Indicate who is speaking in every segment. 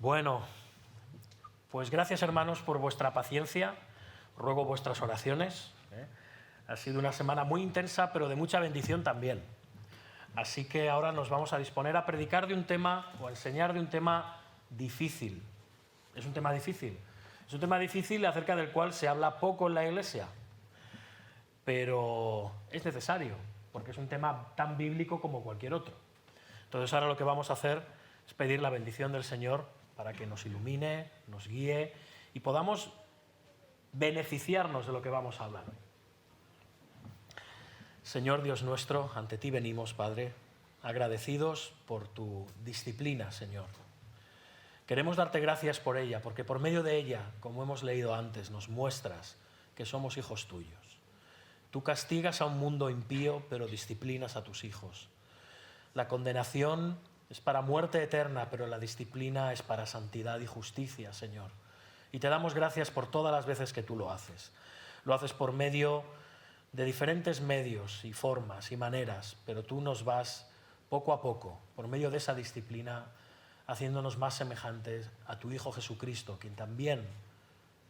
Speaker 1: Bueno, pues gracias hermanos por vuestra paciencia, ruego vuestras oraciones. Ha sido una semana muy intensa, pero de mucha bendición también. Así que ahora nos vamos a disponer a predicar de un tema o a enseñar de un tema difícil. Es un tema difícil. Es un tema difícil acerca del cual se habla poco en la Iglesia, pero es necesario, porque es un tema tan bíblico como cualquier otro. Entonces ahora lo que vamos a hacer es pedir la bendición del Señor para que nos ilumine, nos guíe y podamos beneficiarnos de lo que vamos a hablar. Señor Dios nuestro, ante ti venimos, Padre, agradecidos por tu disciplina, Señor. Queremos darte gracias por ella, porque por medio de ella, como hemos leído antes, nos muestras que somos hijos tuyos. Tú castigas a un mundo impío, pero disciplinas a tus hijos. La condenación es para muerte eterna, pero la disciplina es para santidad y justicia, Señor. Y te damos gracias por todas las veces que tú lo haces. Lo haces por medio de diferentes medios y formas y maneras, pero tú nos vas poco a poco, por medio de esa disciplina, haciéndonos más semejantes a tu Hijo Jesucristo, quien también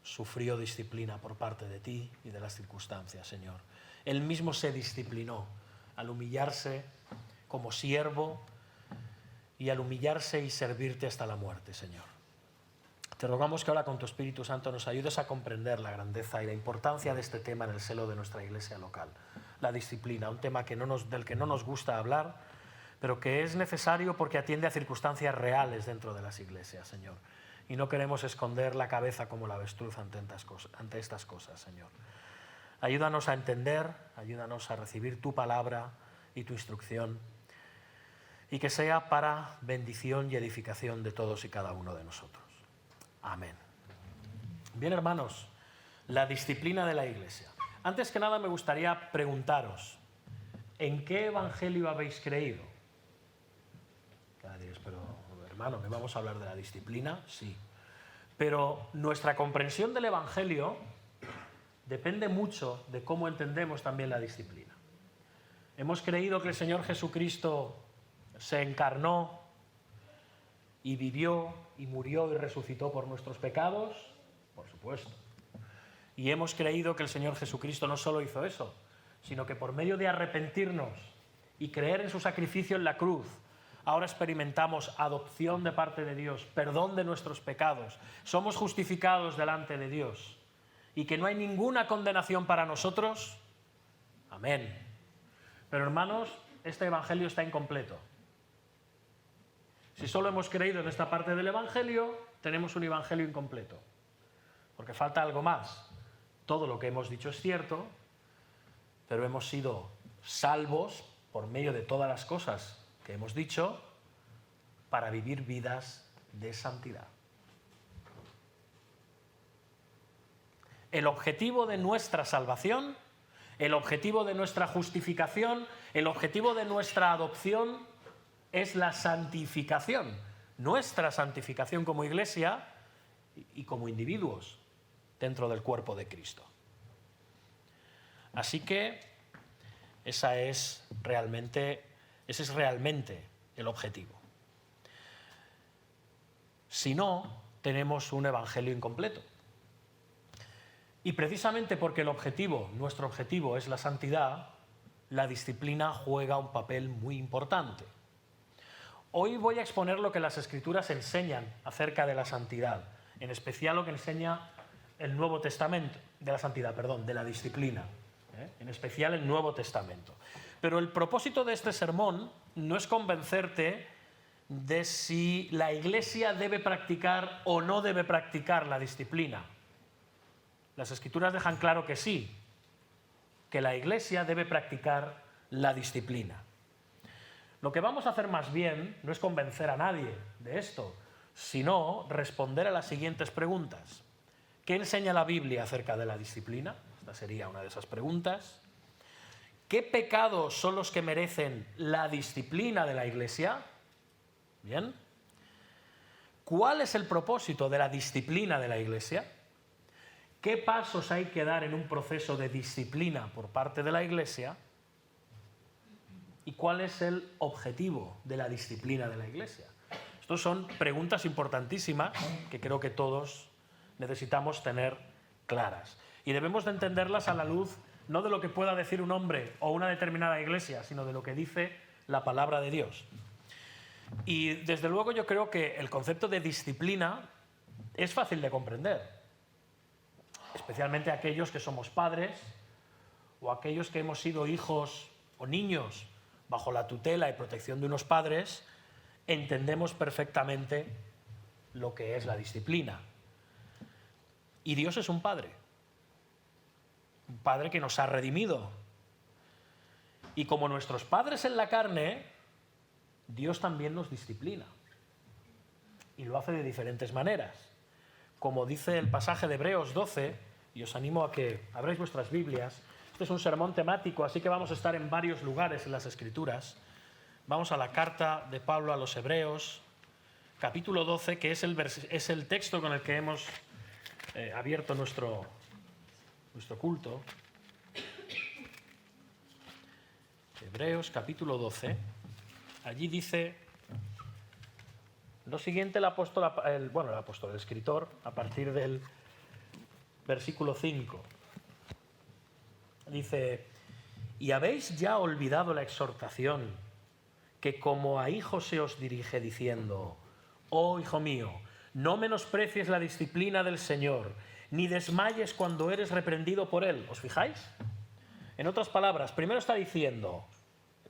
Speaker 1: sufrió disciplina por parte de ti y de las circunstancias, Señor. Él mismo se disciplinó al humillarse como siervo y al humillarse y servirte hasta la muerte, Señor. Te rogamos que ahora con tu Espíritu Santo nos ayudes a comprender la grandeza y la importancia de este tema en el seno de nuestra iglesia local. La disciplina, un tema del que no nos gusta hablar, pero que es necesario porque atiende a circunstancias reales dentro de las iglesias, Señor. Y no queremos esconder la cabeza como la avestruz ante estas cosas, Señor. Ayúdanos a entender, ayúdanos a recibir tu palabra y tu instrucción, y que sea para bendición y edificación de todos y cada uno de nosotros. Amén. Bien, hermanos, la disciplina de la iglesia. Antes que nada me gustaría preguntaros, ¿en qué evangelio habéis creído? Diréis, pero hermano, ¿me vamos a hablar de la disciplina? Sí. Pero nuestra comprensión del evangelio depende mucho de cómo entendemos también la disciplina. Hemos creído que el Señor Jesucristo se encarnó y vivió y murió y resucitó por nuestros pecados, por supuesto. Y hemos creído que el Señor Jesucristo no solo hizo eso, sino que por medio de arrepentirnos y creer en su sacrificio en la cruz, ahora experimentamos adopción de parte de Dios, perdón de nuestros pecados, somos justificados delante de Dios y que no hay ninguna condenación para nosotros. Amén. Pero hermanos, este evangelio está incompleto. Si solo hemos creído en esta parte del evangelio, tenemos un evangelio incompleto, porque falta algo más. Todo lo que hemos dicho es cierto, pero hemos sido salvos por medio de todas las cosas que hemos dicho para vivir vidas de santidad. El objetivo de nuestra salvación, el objetivo de nuestra justificación, el objetivo de nuestra adopción es la santificación, nuestra santificación como iglesia y como individuos dentro del cuerpo de Cristo. Así que ese es realmente el objetivo. Si no, tenemos un evangelio incompleto. Y precisamente porque nuestro objetivo es la santidad, la disciplina juega un papel muy importante. Hoy voy a exponer lo que las Escrituras enseñan acerca de la santidad, en especial lo que enseña el Nuevo Testamento, de la disciplina, en especial el Nuevo Testamento. Pero el propósito de este sermón no es convencerte de si la Iglesia debe practicar o no debe practicar la disciplina. Las Escrituras dejan claro que sí, que la Iglesia debe practicar la disciplina. Lo que vamos a hacer más bien no es convencer a nadie de esto, sino responder a las siguientes preguntas. ¿Qué enseña la Biblia acerca de la disciplina? Esta sería una de esas preguntas. ¿Qué pecados son los que merecen la disciplina de la Iglesia? Bien. ¿Cuál es el propósito de la disciplina de la Iglesia? ¿Qué pasos hay que dar en un proceso de disciplina por parte de la Iglesia? ¿Y cuál es el objetivo de la disciplina de la Iglesia? Estas son preguntas importantísimas que creo que todos necesitamos tener claras. Y debemos de entenderlas a la luz no de lo que pueda decir un hombre o una determinada iglesia, sino de lo que dice la palabra de Dios. Y desde luego yo creo que el concepto de disciplina es fácil de comprender, especialmente aquellos que somos padres o aquellos que hemos sido hijos o niños bajo la tutela y protección de unos padres, entendemos perfectamente lo que es la disciplina. Y Dios es un padre que nos ha redimido. Y como nuestros padres en la carne, Dios también nos disciplina. Y lo hace de diferentes maneras. Como dice el pasaje de Hebreos 12, y os animo a que abráis vuestras Biblias. Este es un sermón temático, así que vamos a estar en varios lugares en las Escrituras. Vamos a la carta de Pablo a los Hebreos, capítulo 12, que es el texto con el que hemos abierto nuestro culto. Hebreos, capítulo 12. Allí dice lo siguiente el escritor, a partir del versículo 5. Dice: ¿y habéis ya olvidado la exhortación que como a hijos se os dirige diciendo: oh hijo mío, no menosprecies la disciplina del Señor, ni desmayes cuando eres reprendido por Él? ¿Os fijáis? En otras palabras, primero está diciendo: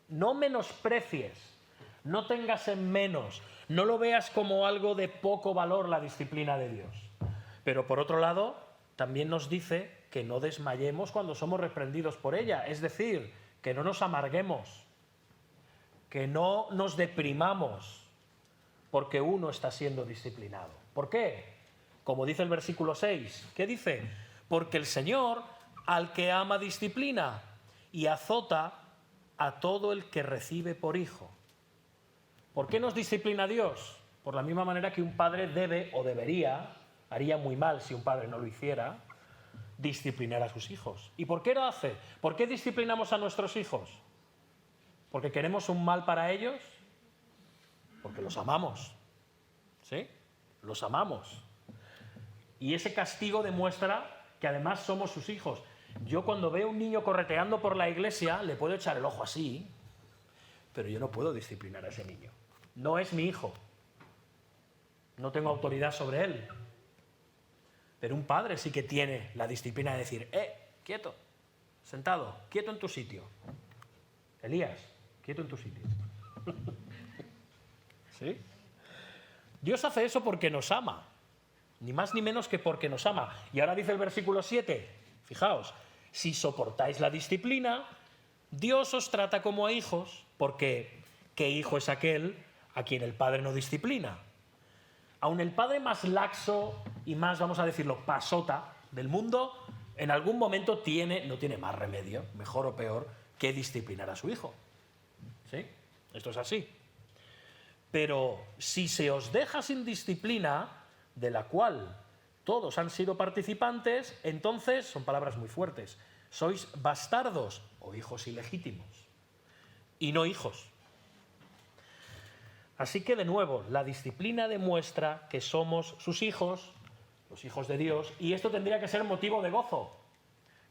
Speaker 1: no menosprecies, no tengas en menos, no lo veas como algo de poco valor la disciplina de Dios. Pero por otro lado, también nos dice que no desmayemos cuando somos reprendidos por ella, es decir, que no nos amarguemos, que no nos deprimamos porque uno está siendo disciplinado. ¿Por qué? Como dice el versículo 6, ¿qué dice? Porque el Señor al que ama disciplina y azota a todo el que recibe por hijo. ¿Por qué nos disciplina Dios? Por la misma manera que un padre debe o debería, haría muy mal si un padre no lo hiciera, disciplinar a sus hijos. ¿Y por qué lo hace? ¿Por qué disciplinamos a nuestros hijos? ¿Porque queremos un mal para ellos? Porque los amamos. ¿Sí? Los amamos. Y ese castigo demuestra que además somos sus hijos. Yo cuando veo a un niño correteando por la iglesia, le puedo echar el ojo así, pero yo no puedo disciplinar a ese niño. No es mi hijo. No tengo autoridad sobre él. Pero un padre sí que tiene la disciplina de decir: quieto, sentado, quieto en tu sitio. Elías, quieto en tu sitio. ¿Sí? Dios hace eso porque nos ama. Ni más ni menos que porque nos ama. Y ahora dice el versículo 7, fijaos: si soportáis la disciplina, Dios os trata como a hijos, porque ¿qué hijo es aquel a quien el padre no disciplina? Aun el padre más laxo y más, vamos a decirlo, pasota del mundo, en algún momento no tiene más remedio, mejor o peor, que disciplinar a su hijo. ¿Sí? Esto es así. Pero si se os deja sin disciplina, de la cual todos han sido participantes, entonces, son palabras muy fuertes, sois bastardos o hijos ilegítimos, y no hijos. Así que, de nuevo, la disciplina demuestra que somos sus hijos, los hijos de Dios, y esto tendría que ser motivo de gozo.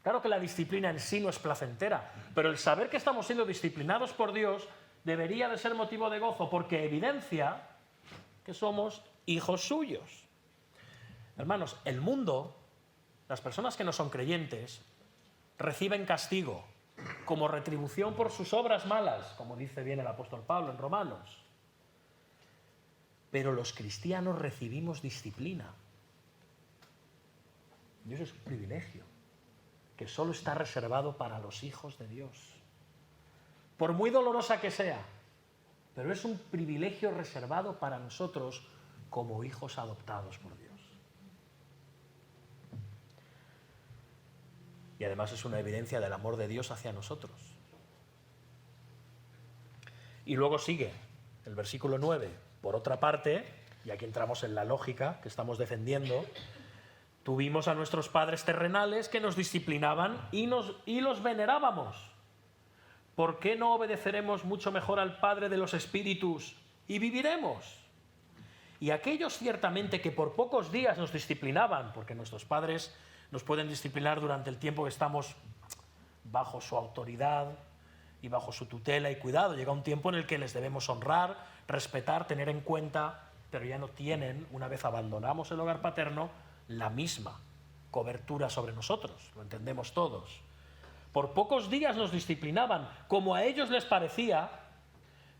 Speaker 1: Claro que la disciplina en sí no es placentera, pero el saber que estamos siendo disciplinados por Dios debería de ser motivo de gozo, porque evidencia que somos hijos suyos. Hermanos, el mundo, las personas que no son creyentes, reciben castigo como retribución por sus obras malas, como dice bien el apóstol Pablo en Romanos. Pero los cristianos recibimos disciplina. Y eso es un privilegio que solo está reservado para los hijos de Dios. Por muy dolorosa que sea, pero es un privilegio reservado para nosotros como hijos adoptados por Dios. Y además es una evidencia del amor de Dios hacia nosotros. Y luego sigue el versículo 9. Por otra parte, y aquí entramos en la lógica que estamos defendiendo, tuvimos a nuestros padres terrenales que nos disciplinaban y los venerábamos. ¿Por qué no obedeceremos mucho mejor al Padre de los Espíritus y viviremos? Y aquellos ciertamente que por pocos días nos disciplinaban, porque nuestros padres nos pueden disciplinar durante el tiempo que estamos bajo su autoridad y bajo su tutela y cuidado. Llega un tiempo en el que les debemos honrar, respetar, tener en cuenta, pero ya no tienen, una vez abandonamos el hogar paterno, la misma cobertura sobre nosotros, lo entendemos todos. Por pocos días nos disciplinaban, como a ellos les parecía,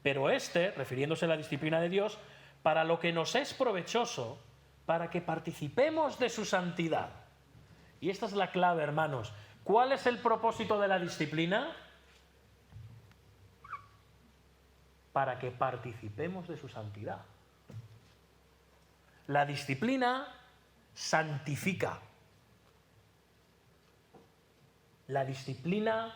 Speaker 1: pero refiriéndose a la disciplina de Dios, para lo que nos es provechoso, para que participemos de su santidad. Y esta es la clave, hermanos. ¿Cuál es el propósito de la disciplina? Para que participemos de su santidad. La disciplina santifica. La disciplina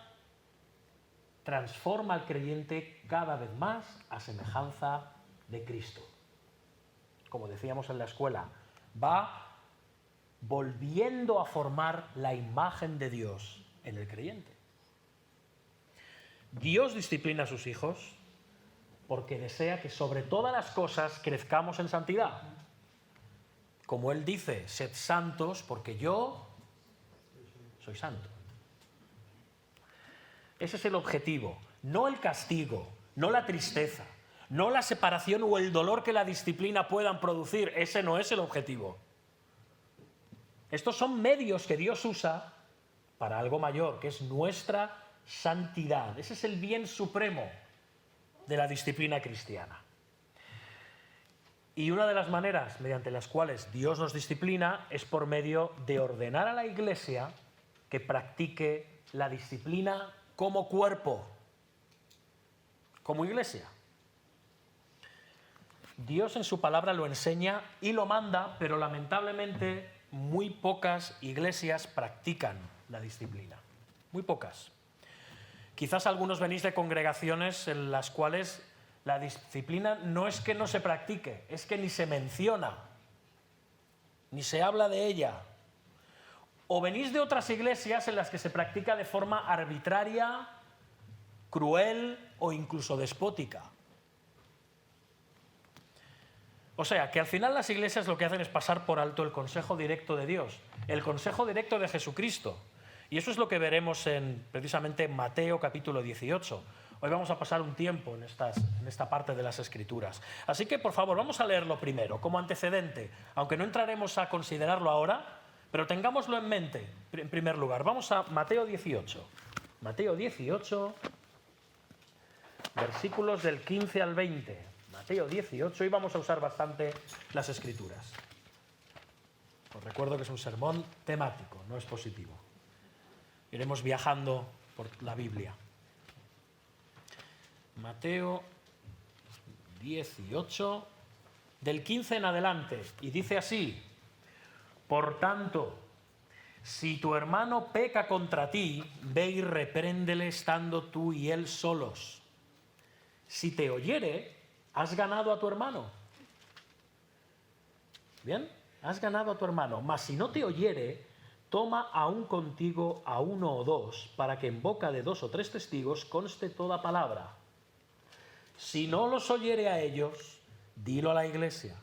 Speaker 1: transforma al creyente cada vez más a semejanza de Cristo. Como decíamos en la escuela, va volviendo a formar la imagen de Dios en el creyente. Dios disciplina a sus hijos porque desea que sobre todas las cosas crezcamos en santidad. Como Él dice, sed santos porque yo soy santo. Ese es el objetivo, no el castigo, no la tristeza, no la separación o el dolor que la disciplina puedan producir. Ese no es el objetivo. Estos son medios que Dios usa para algo mayor, que es nuestra santidad. Ese es el bien supremo de la disciplina cristiana. Y una de las maneras mediante las cuales Dios nos disciplina es por medio de ordenar a la Iglesia que practique la disciplina como cuerpo, como Iglesia. Dios en su palabra lo enseña y lo manda, pero lamentablemente muy pocas iglesias practican la disciplina. Muy pocas. Quizás algunos venís de congregaciones en las cuales la disciplina no es que no se practique, es que ni se menciona, ni se habla de ella. O venís de otras iglesias en las que se practica de forma arbitraria, cruel o incluso despótica. O sea, que al final las iglesias lo que hacen es pasar por alto el consejo directo de Dios, el consejo directo de Jesucristo. Y eso es lo que veremos precisamente en Mateo capítulo 18. Hoy vamos a pasar un tiempo en esta parte de las Escrituras. Así que, por favor, vamos a leerlo primero, como antecedente, aunque no entraremos a considerarlo ahora, pero tengámoslo en mente, en primer lugar. Vamos a Mateo 18. Mateo 18, versículos del 15 al 20. Mateo 18, y vamos a usar bastante las Escrituras. Os recuerdo que es un sermón temático, no expositivo. Iremos viajando por la Biblia. Mateo 18, del 15 en adelante, y dice así: por tanto, si tu hermano peca contra ti, ve y repréndele estando tú y él solos. Si te oyere, has ganado a tu hermano. ¿Bien? Has ganado a tu hermano. Mas si no te oyere, toma aún contigo a uno o dos, para que en boca de 2 o 3 testigos conste toda palabra. Si no los oyere a ellos, dilo a la iglesia.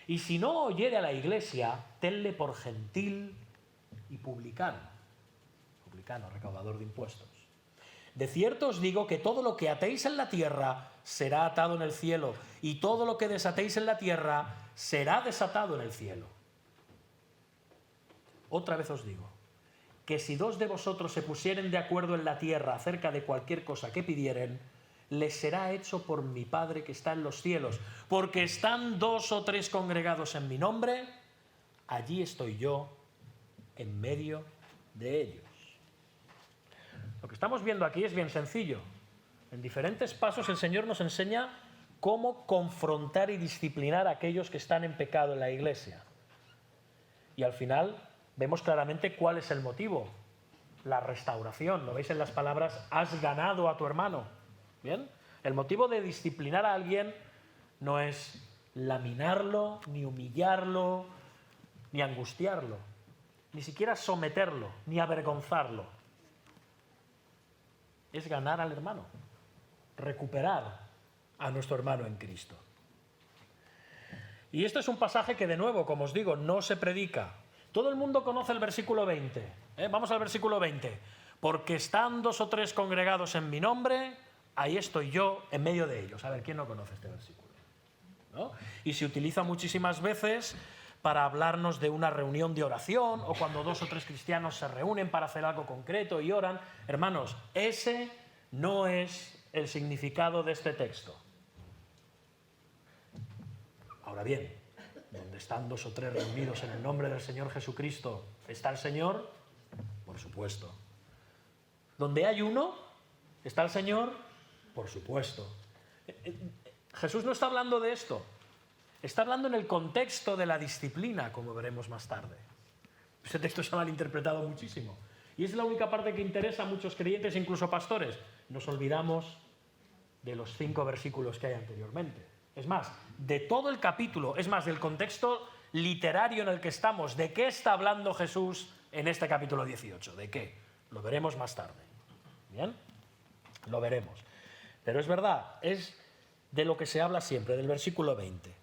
Speaker 1: Y si no oyere a la iglesia, tenle por gentil y publicano. Publicano, recaudador de impuestos. De cierto os digo que todo lo que atéis en la tierra será atado en el cielo, y todo lo que desatéis en la tierra será desatado en el cielo. Otra vez os digo, que si 2 de vosotros se pusieren de acuerdo en la tierra acerca de cualquier cosa que pidieren, les será hecho por mi Padre que está en los cielos. Porque están 2 o 3 congregados en mi nombre, allí estoy yo en medio de ellos. Lo que estamos viendo aquí es bien sencillo. En diferentes pasos el Señor nos enseña cómo confrontar y disciplinar a aquellos que están en pecado en la iglesia. Y al final vemos claramente cuál es el motivo. La restauración. ¿Lo veis en las palabras? Has ganado a tu hermano. ¿Bien? El motivo de disciplinar a alguien no es laminarlo, ni humillarlo, ni angustiarlo, ni siquiera someterlo, ni avergonzarlo. Es ganar al hermano, recuperar a nuestro hermano en Cristo. Y este es un pasaje que, de nuevo, como os digo, no se predica. Todo el mundo conoce el versículo 20. Vamos al versículo 20. Porque están 2 o 3 congregados en mi nombre, ahí estoy yo en medio de ellos. A ver, ¿quién no conoce este versículo? ¿No? Y se utiliza muchísimas veces para hablarnos de una reunión de oración o cuando 2 o 3 cristianos se reúnen para hacer algo concreto y oran. Hermanos, ese no es el significado de este texto. Ahora bien, donde están 2 o 3 reunidos en el nombre del Señor Jesucristo, ¿está el Señor? Por supuesto. ¿Donde hay uno? ¿Está el Señor? Por supuesto. Jesús no está hablando de esto. Está hablando en el contexto de la disciplina, como veremos más tarde. Ese texto se ha malinterpretado muchísimo. Y es la única parte que interesa a muchos creyentes, incluso pastores. Nos olvidamos de los 5 versículos que hay anteriormente. Es más, de todo el capítulo, es más, del contexto literario en el que estamos, ¿de qué está hablando Jesús en este capítulo 18? ¿De qué? Lo veremos más tarde. ¿Bien? Lo veremos. Pero es verdad, es de lo que se habla siempre, del versículo 20.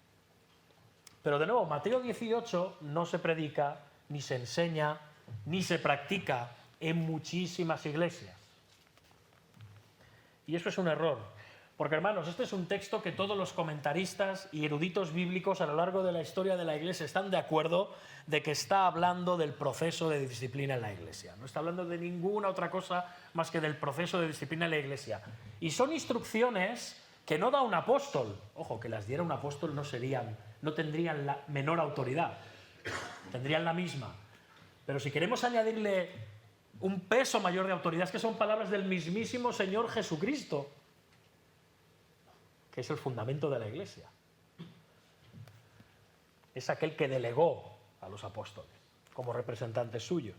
Speaker 1: Pero de nuevo, Mateo 18 no se predica, ni se enseña, ni se practica en muchísimas iglesias. Y eso es un error. Porque, hermanos, este es un texto que todos los comentaristas y eruditos bíblicos a lo largo de la historia de la Iglesia están de acuerdo de que está hablando del proceso de disciplina en la Iglesia. No está hablando de ninguna otra cosa más que del proceso de disciplina en la Iglesia. Y son instrucciones que no da un apóstol. Ojo, que las diera un apóstol no tendrían la menor autoridad, tendrían la misma. Pero si queremos añadirle un peso mayor de autoridad, es que son palabras del mismísimo Señor Jesucristo, que es el fundamento de la Iglesia. Es aquel que delegó a los apóstoles como representantes suyos.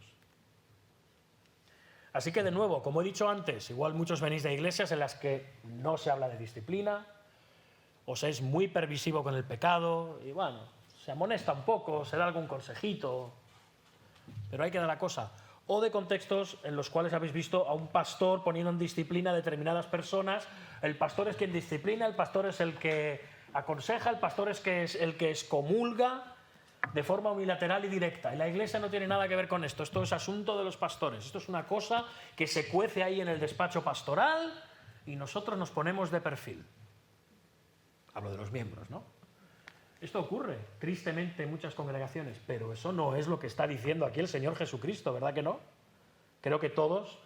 Speaker 1: Así que, de nuevo, como he dicho antes, igual muchos venís de iglesias en las que no se habla de disciplina, o se es muy permisivo con el pecado, y bueno, se amonesta un poco, se da algún consejito, pero ahí queda la cosa. O de contextos en los cuales habéis visto a un pastor poniendo en disciplina a determinadas personas. El pastor es quien disciplina, el pastor es el que aconseja, el pastor es el que excomulga de forma unilateral y directa. Y la Iglesia no tiene nada que ver con esto. Esto es asunto de los pastores. Esto es una cosa que se cuece ahí en el despacho pastoral y nosotros nos ponemos de perfil. Hablo de los miembros, ¿no? Esto ocurre, tristemente, en muchas congregaciones, pero eso no es lo que está diciendo aquí el Señor Jesucristo, ¿verdad que no? Creo que todos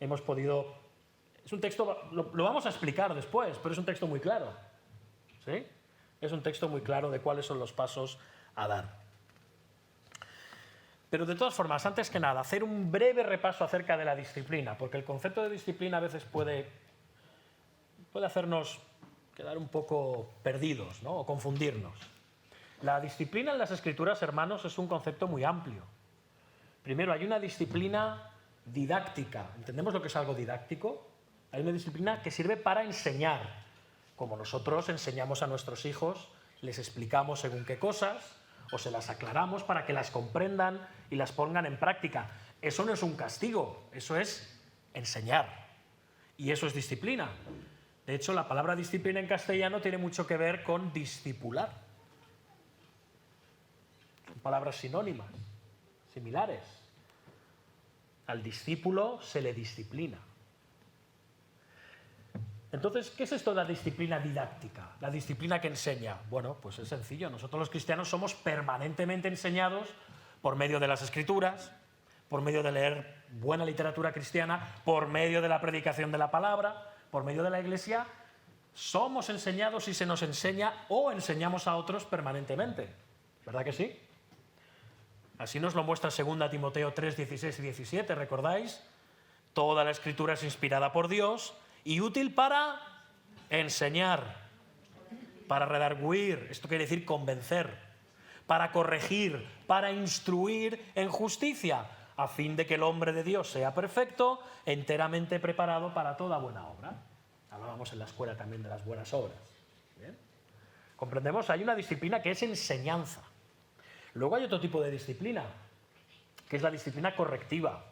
Speaker 1: hemos podido... Es un texto, lo vamos a explicar después, pero es un texto muy claro, ¿sí? Es un texto muy claro de cuáles son los pasos a dar. Pero de todas formas, antes que nada, hacer un breve repaso acerca de la disciplina, porque el concepto de disciplina a veces puede hacernos quedar un poco perdidos, ¿no? O confundirnos. La disciplina en las Escrituras, hermanos, es un concepto muy amplio. Primero, hay una disciplina didáctica. ¿Entendemos lo que es algo didáctico? Hay una disciplina que sirve para enseñar. Como nosotros enseñamos a nuestros hijos, les explicamos según qué cosas, o se las aclaramos para que las comprendan y las pongan en práctica. Eso no es un castigo, eso es enseñar. Y eso es disciplina. De hecho, la palabra disciplina en castellano tiene mucho que ver con discipular. Son palabras sinónimas, similares. Al discípulo se le disciplina. Entonces, ¿qué es esto de la disciplina didáctica? La disciplina que enseña. Bueno, pues es sencillo. Nosotros los cristianos somos permanentemente enseñados por medio de las Escrituras, por medio de leer buena literatura cristiana, por medio de la predicación de la palabra, por medio de la Iglesia. Somos enseñados y se nos enseña o enseñamos a otros permanentemente. ¿Verdad que sí? Así nos lo muestra 2 Timoteo 3, 16 y 17, ¿recordáis? Toda la Escritura es inspirada por Dios y útil para enseñar, para redarguir, esto quiere decir convencer, para corregir, para instruir en justicia, a fin de que el hombre de Dios sea perfecto, enteramente preparado para toda buena obra. Hablábamos en la escuela también de las buenas obras. ¿Bien? ¿Comprendemos? Hay una disciplina que es enseñanza. Luego hay otro tipo de disciplina, que es la disciplina correctiva.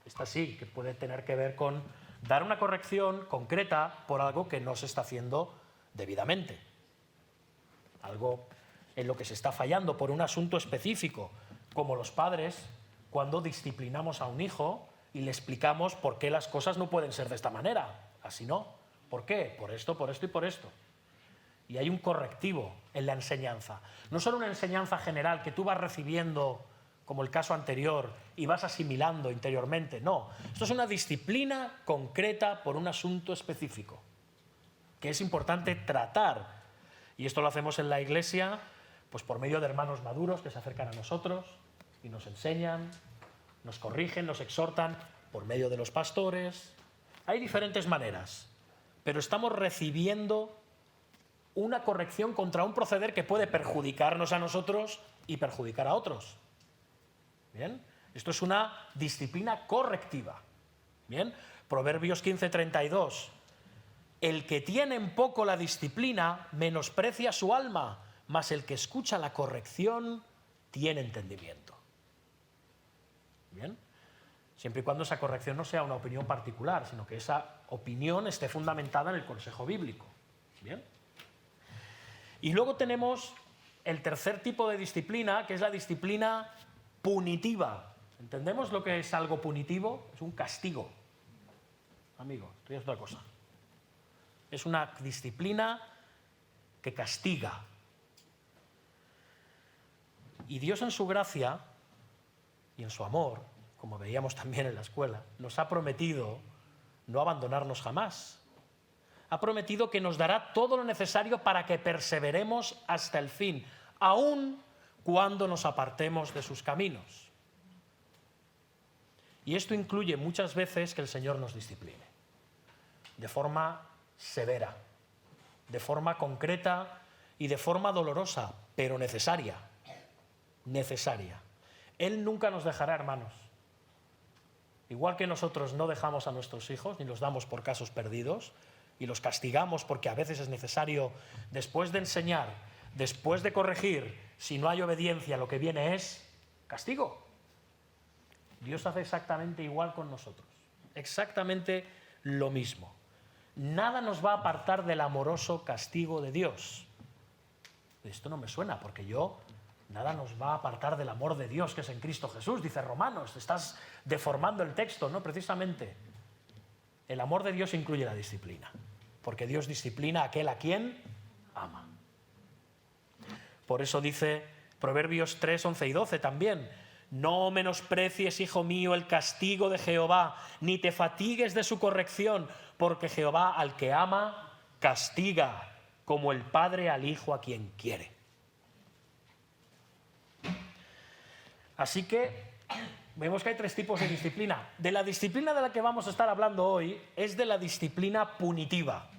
Speaker 1: Esta sí, que puede tener que ver con dar una corrección concreta por algo que no se está haciendo debidamente. Algo en lo que se está fallando por un asunto específico, como los padres cuando disciplinamos a un hijo y le explicamos por qué las cosas no pueden ser de esta manera, así no. ¿Por qué? Por esto y por esto. Y hay un correctivo en la enseñanza. No solo una enseñanza general que tú vas recibiendo, como el caso anterior, y vas asimilando interiormente. No, esto es una disciplina concreta por un asunto específico, que es importante tratar. Y esto lo hacemos en la iglesia, pues por medio de hermanos maduros que se acercan a nosotros y nos enseñan, nos corrigen, nos exhortan, por medio de los pastores. Hay diferentes maneras, pero estamos recibiendo una corrección contra un proceder que puede perjudicarnos a nosotros y perjudicar a otros. ¿Bien? Esto es una disciplina correctiva. ¿Bien? Proverbios 15:32. El que tiene en poco la disciplina menosprecia su alma, mas el que escucha la corrección tiene entendimiento. ¿Bien? Siempre y cuando esa corrección no sea una opinión particular, sino que esa opinión esté fundamentada en el consejo bíblico. ¿Bien? Y luego tenemos el tercer tipo de disciplina, que es la disciplina punitiva. ¿Entendemos lo que es algo punitivo? Es un castigo. Amigo, esto ya es otra cosa. Es una disciplina que castiga. Y Dios en su gracia y en su amor, como veíamos también en la escuela, nos ha prometido no abandonarnos jamás. Ha prometido que nos dará todo lo necesario para que perseveremos hasta el fin, aun cuando nos apartemos de sus caminos. Y esto incluye muchas veces que el Señor nos discipline, de forma severa, de forma concreta y de forma dolorosa, pero necesaria. Necesaria. Él nunca nos dejará, hermanos. Igual que nosotros no dejamos a nuestros hijos, ni los damos por casos perdidos, y los castigamos porque a veces es necesario, después de enseñar, después de corregir, si no hay obediencia, lo que viene es castigo. Dios hace exactamente igual con nosotros, exactamente lo mismo. Nada nos va a apartar del amoroso castigo de Dios. Esto no me suena, porque nada nos va a apartar del amor de Dios que es en Cristo Jesús, dice Romanos. Estás deformando el texto, ¿no? Precisamente. El amor de Dios incluye la disciplina, porque Dios disciplina a aquel a quien ama. Por eso dice Proverbios 3, 11 y 12 también: no menosprecies, hijo mío, el castigo de Jehová, ni te fatigues de su corrección, porque Jehová al que ama castiga, como el padre al hijo a quien quiere. Así que vemos que hay tres tipos de disciplina. De la disciplina de la que vamos a estar hablando hoy es de la disciplina punitiva.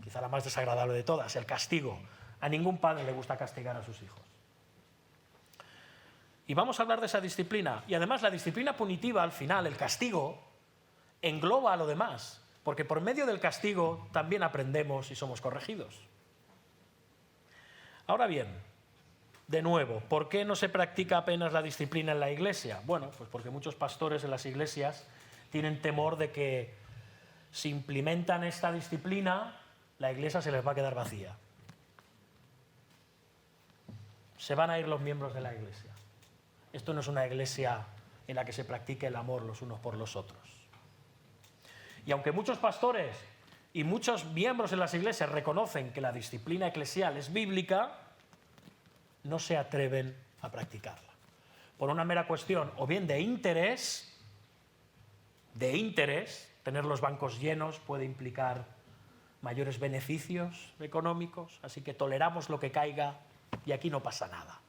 Speaker 1: Quizá la más desagradable de todas, el castigo. A ningún padre le gusta castigar a sus hijos. Y vamos a hablar de esa disciplina. Y además la disciplina punitiva, al final, el castigo, engloba a lo demás. Porque por medio del castigo también aprendemos y somos corregidos. Ahora bien, de nuevo, ¿por qué no se practica apenas la disciplina en la iglesia? Bueno, pues porque muchos pastores en las iglesias tienen temor de que si implementan esta disciplina, la iglesia se les va a quedar vacía. Se van a ir los miembros de la iglesia. Esto no es una iglesia en la que se practique el amor los unos por los otros. Y aunque muchos pastores y muchos miembros en las iglesias reconocen que la disciplina eclesial es bíblica, no se atreven a practicarla. Por una mera cuestión, o bien de interés, tener los bancos llenos puede implicar mayores beneficios económicos, así que toleramos lo que caiga y aquí no pasa nada.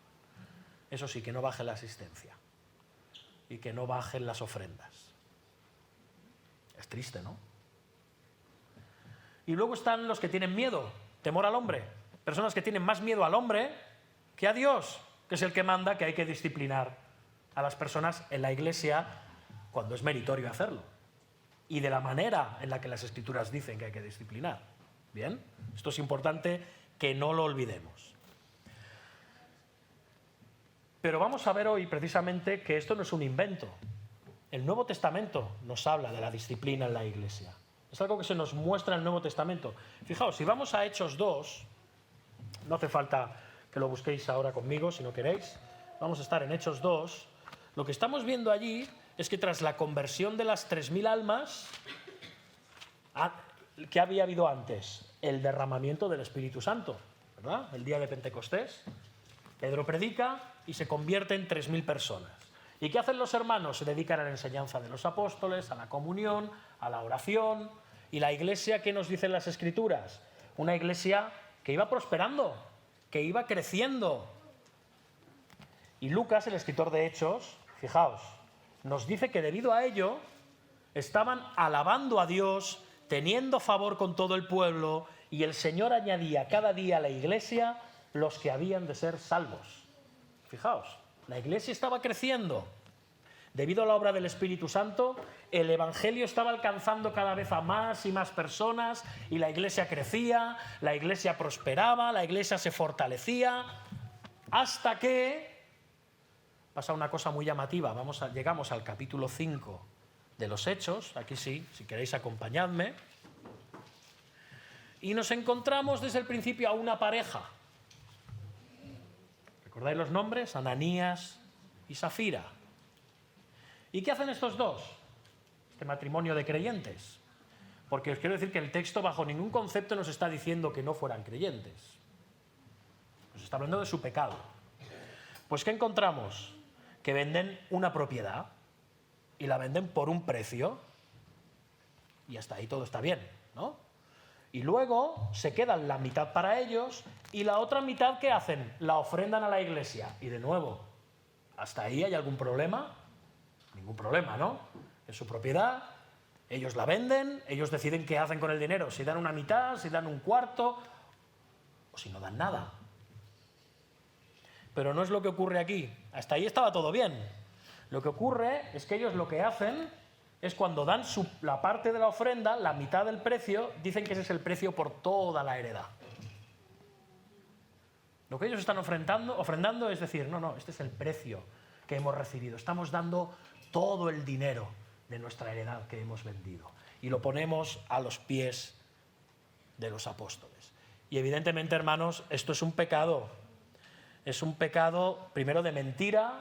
Speaker 1: Eso sí, que no baje la asistencia y que no bajen las ofrendas. Es triste, ¿no? Y luego están los que tienen miedo, temor al hombre. Personas que tienen más miedo al hombre que a Dios, que es el que manda que hay que disciplinar a las personas en la iglesia cuando es meritorio hacerlo. Y de la manera en la que las Escrituras dicen que hay que disciplinar. ¿Bien? Esto es importante que no lo olvidemos. Pero vamos a ver hoy precisamente que esto no es un invento. El Nuevo Testamento nos habla de la disciplina en la iglesia. Es algo que se nos muestra en el Nuevo Testamento. Fijaos, si vamos a Hechos 2, no hace falta que lo busquéis ahora conmigo, si no queréis. Vamos a estar en Hechos 2. Lo que estamos viendo allí es que tras la conversión de las 3.000 almas, ¿qué había habido antes? El derramamiento del Espíritu Santo, ¿verdad? El día de Pentecostés. Pedro predica y se convierte en 3.000 personas. ¿Y qué hacen los hermanos? Se dedican a la enseñanza de los apóstoles, a la comunión, a la oración. ¿Y la iglesia qué nos dicen las Escrituras? Una iglesia que iba prosperando, que iba creciendo. Y Lucas, el escritor de Hechos, fijaos, nos dice que debido a ello estaban alabando a Dios, teniendo favor con todo el pueblo, y el Señor añadía cada día a la iglesia los que habían de ser salvos. Fijaos, la iglesia estaba creciendo. Debido a la obra del Espíritu Santo, el Evangelio estaba alcanzando cada vez a más y más personas, y la iglesia crecía, la iglesia prosperaba, la iglesia se fortalecía, hasta que pasa una cosa muy llamativa. Llegamos al capítulo 5 de los Hechos, aquí sí, si queréis acompañadme, y nos encontramos desde el principio a una pareja. ¿Recordáis los nombres? Ananías y Safira. ¿Y qué hacen estos dos? Este matrimonio de creyentes. Porque os quiero decir que el texto bajo ningún concepto nos está diciendo que no fueran creyentes. Nos está hablando de su pecado. Pues ¿qué encontramos? Que venden una propiedad y la venden por un precio, y hasta ahí todo está bien, ¿no? Y luego se quedan la mitad para ellos y la otra mitad, ¿qué hacen? La ofrendan a la iglesia. Y de nuevo, ¿hasta ahí hay algún problema? Ningún problema, ¿no? Es su propiedad, ellos la venden, ellos deciden qué hacen con el dinero, si dan una mitad, si dan un cuarto o si no dan nada. Pero no es lo que ocurre aquí. Hasta ahí estaba todo bien. Lo que ocurre es que ellos lo que hacen es cuando dan la parte de la ofrenda, la mitad del precio, dicen que ese es el precio por toda la heredad. Lo que ellos están ofrendando es decir, no, este es el precio que hemos recibido. Estamos dando todo el dinero de nuestra heredad que hemos vendido y lo ponemos a los pies de los apóstoles. Y evidentemente, hermanos, esto es un pecado. Es un pecado primero de mentira,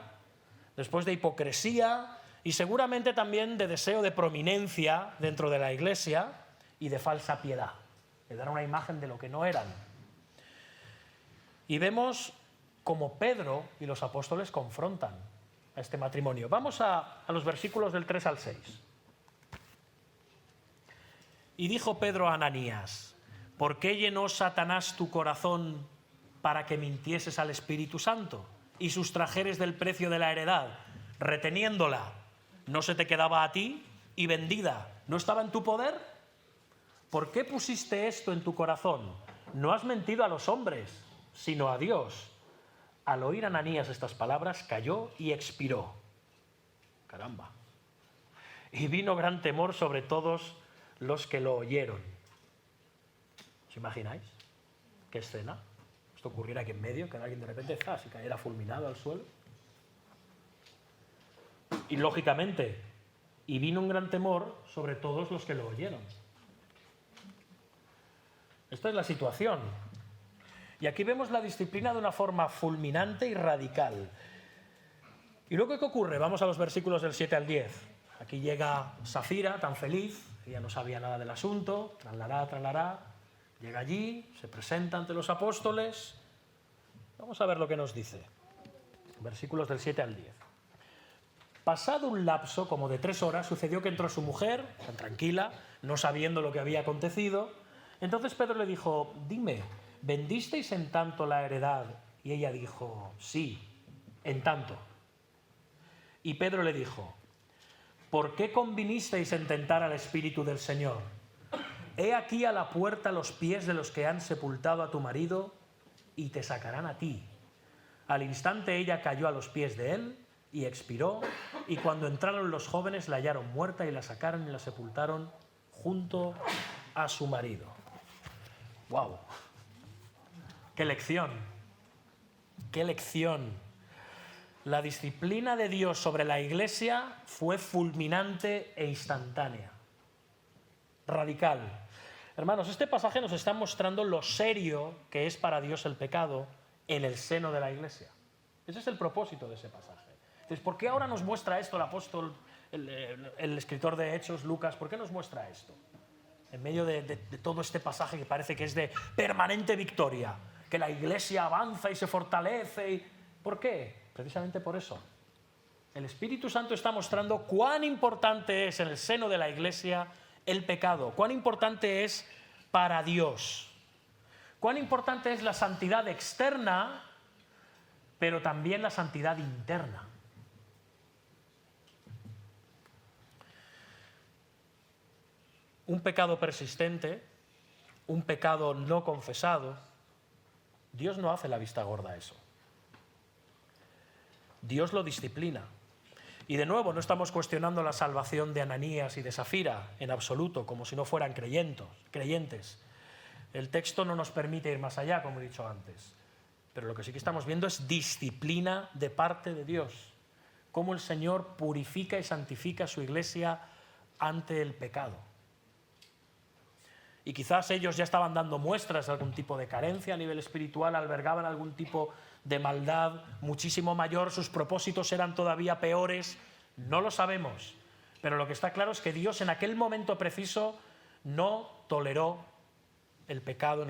Speaker 1: después de hipocresía y seguramente también de deseo de prominencia dentro de la iglesia y de falsa piedad, de dar una imagen de lo que no eran. Y vemos cómo Pedro y los apóstoles confrontan a este matrimonio. Vamos a los versículos del 3 al 6. Y dijo Pedro a Ananías: ¿por qué llenó Satanás tu corazón para que mintieses al Espíritu Santo y sustrajeres del precio de la heredad, reteniéndola? ¿No se te quedaba a ti y vendida no estaba en tu poder? ¿Por qué pusiste esto en tu corazón? No has mentido a los hombres, sino a Dios. Al oír Ananías estas palabras, cayó y expiró. Caramba. Y vino gran temor sobre todos los que lo oyeron. ¿Os imagináis qué escena? Esto ocurriera aquí en medio, que alguien de repente y cayera fulminado al suelo. Y lógicamente, y vino un gran temor sobre todos los que lo oyeron. Esta es la situación. Y aquí vemos la disciplina de una forma fulminante y radical. ¿Y luego qué ocurre? Vamos a los versículos del 7 al 10. Aquí llega Safira, tan feliz, ella no sabía nada del asunto, tralará. Llega allí, se presenta ante los apóstoles. Vamos a ver lo que nos dice. Versículos del 7 al 10. Pasado un lapso como de 3 horas, sucedió que entró su mujer, tan tranquila, no sabiendo lo que había acontecido. Entonces Pedro le dijo: dime, ¿vendisteis en tanto la heredad? Y ella dijo: sí, en tanto. Y Pedro le dijo: ¿por qué convinisteis en tentar al Espíritu del Señor? He aquí a la puerta los pies de los que han sepultado a tu marido y te sacarán a ti. Al instante ella cayó a los pies de él y expiró, y cuando entraron los jóvenes la hallaron muerta y la sacaron y la sepultaron junto a su marido. ¡Wow! ¡Qué lección! ¡Qué lección! La disciplina de Dios sobre la iglesia fue fulminante e instantánea, radical. Hermanos, este pasaje nos está mostrando lo serio que es para Dios el pecado en el seno de la Iglesia. Ese es el propósito de ese pasaje. Entonces, ¿por qué ahora nos muestra esto el apóstol, el escritor de Hechos, Lucas? ¿Por qué nos muestra esto? En medio de todo este pasaje que parece que es de permanente victoria, que la Iglesia avanza y se fortalece. ¿Por qué? Precisamente por eso. El Espíritu Santo está mostrando cuán importante es en el seno de la Iglesia el pecado, cuán importante es para Dios, cuán importante es la santidad externa, pero también la santidad interna. Un pecado persistente, un pecado no confesado, Dios no hace la vista gorda a eso. Dios lo disciplina. Y de nuevo, no estamos cuestionando la salvación de Ananías y de Safira en absoluto, como si no fueran creyentes. El texto no nos permite ir más allá, como he dicho antes. Pero lo que sí que estamos viendo es disciplina de parte de Dios. Cómo el Señor purifica y santifica a su Iglesia ante el pecado. Y quizás ellos ya estaban dando muestras de algún tipo de carencia a nivel espiritual, albergaban algún tipo de maldad muchísimo mayor, sus propósitos eran todavía peores, no lo sabemos. Pero lo que está claro es que Dios en aquel momento preciso no toleró el pecado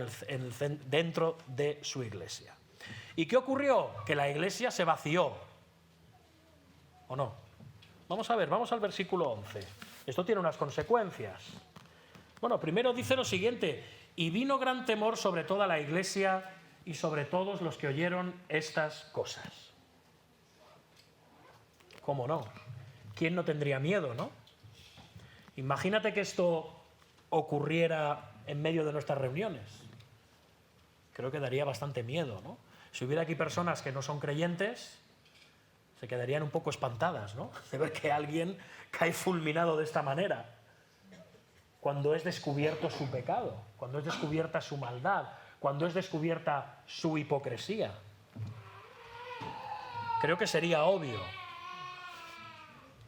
Speaker 1: dentro de su Iglesia. ¿Y qué ocurrió? Que la Iglesia se vació. ¿O no? Vamos a ver, vamos al versículo 11. Esto tiene unas consecuencias. Bueno, primero dice lo siguiente: y vino gran temor sobre toda la Iglesia y sobre todos los que oyeron estas cosas. ¿Cómo no? ¿Quién no tendría miedo, no? Imagínate que esto ocurriera en medio de nuestras reuniones. Creo que daría bastante miedo, ¿no? Si hubiera aquí personas que no son creyentes, se quedarían un poco espantadas, ¿no? De ver que alguien cae fulminado de esta manera. Cuando es descubierto su pecado, cuando es descubierta su maldad, cuando es descubierta su hipocresía. Creo que sería obvio.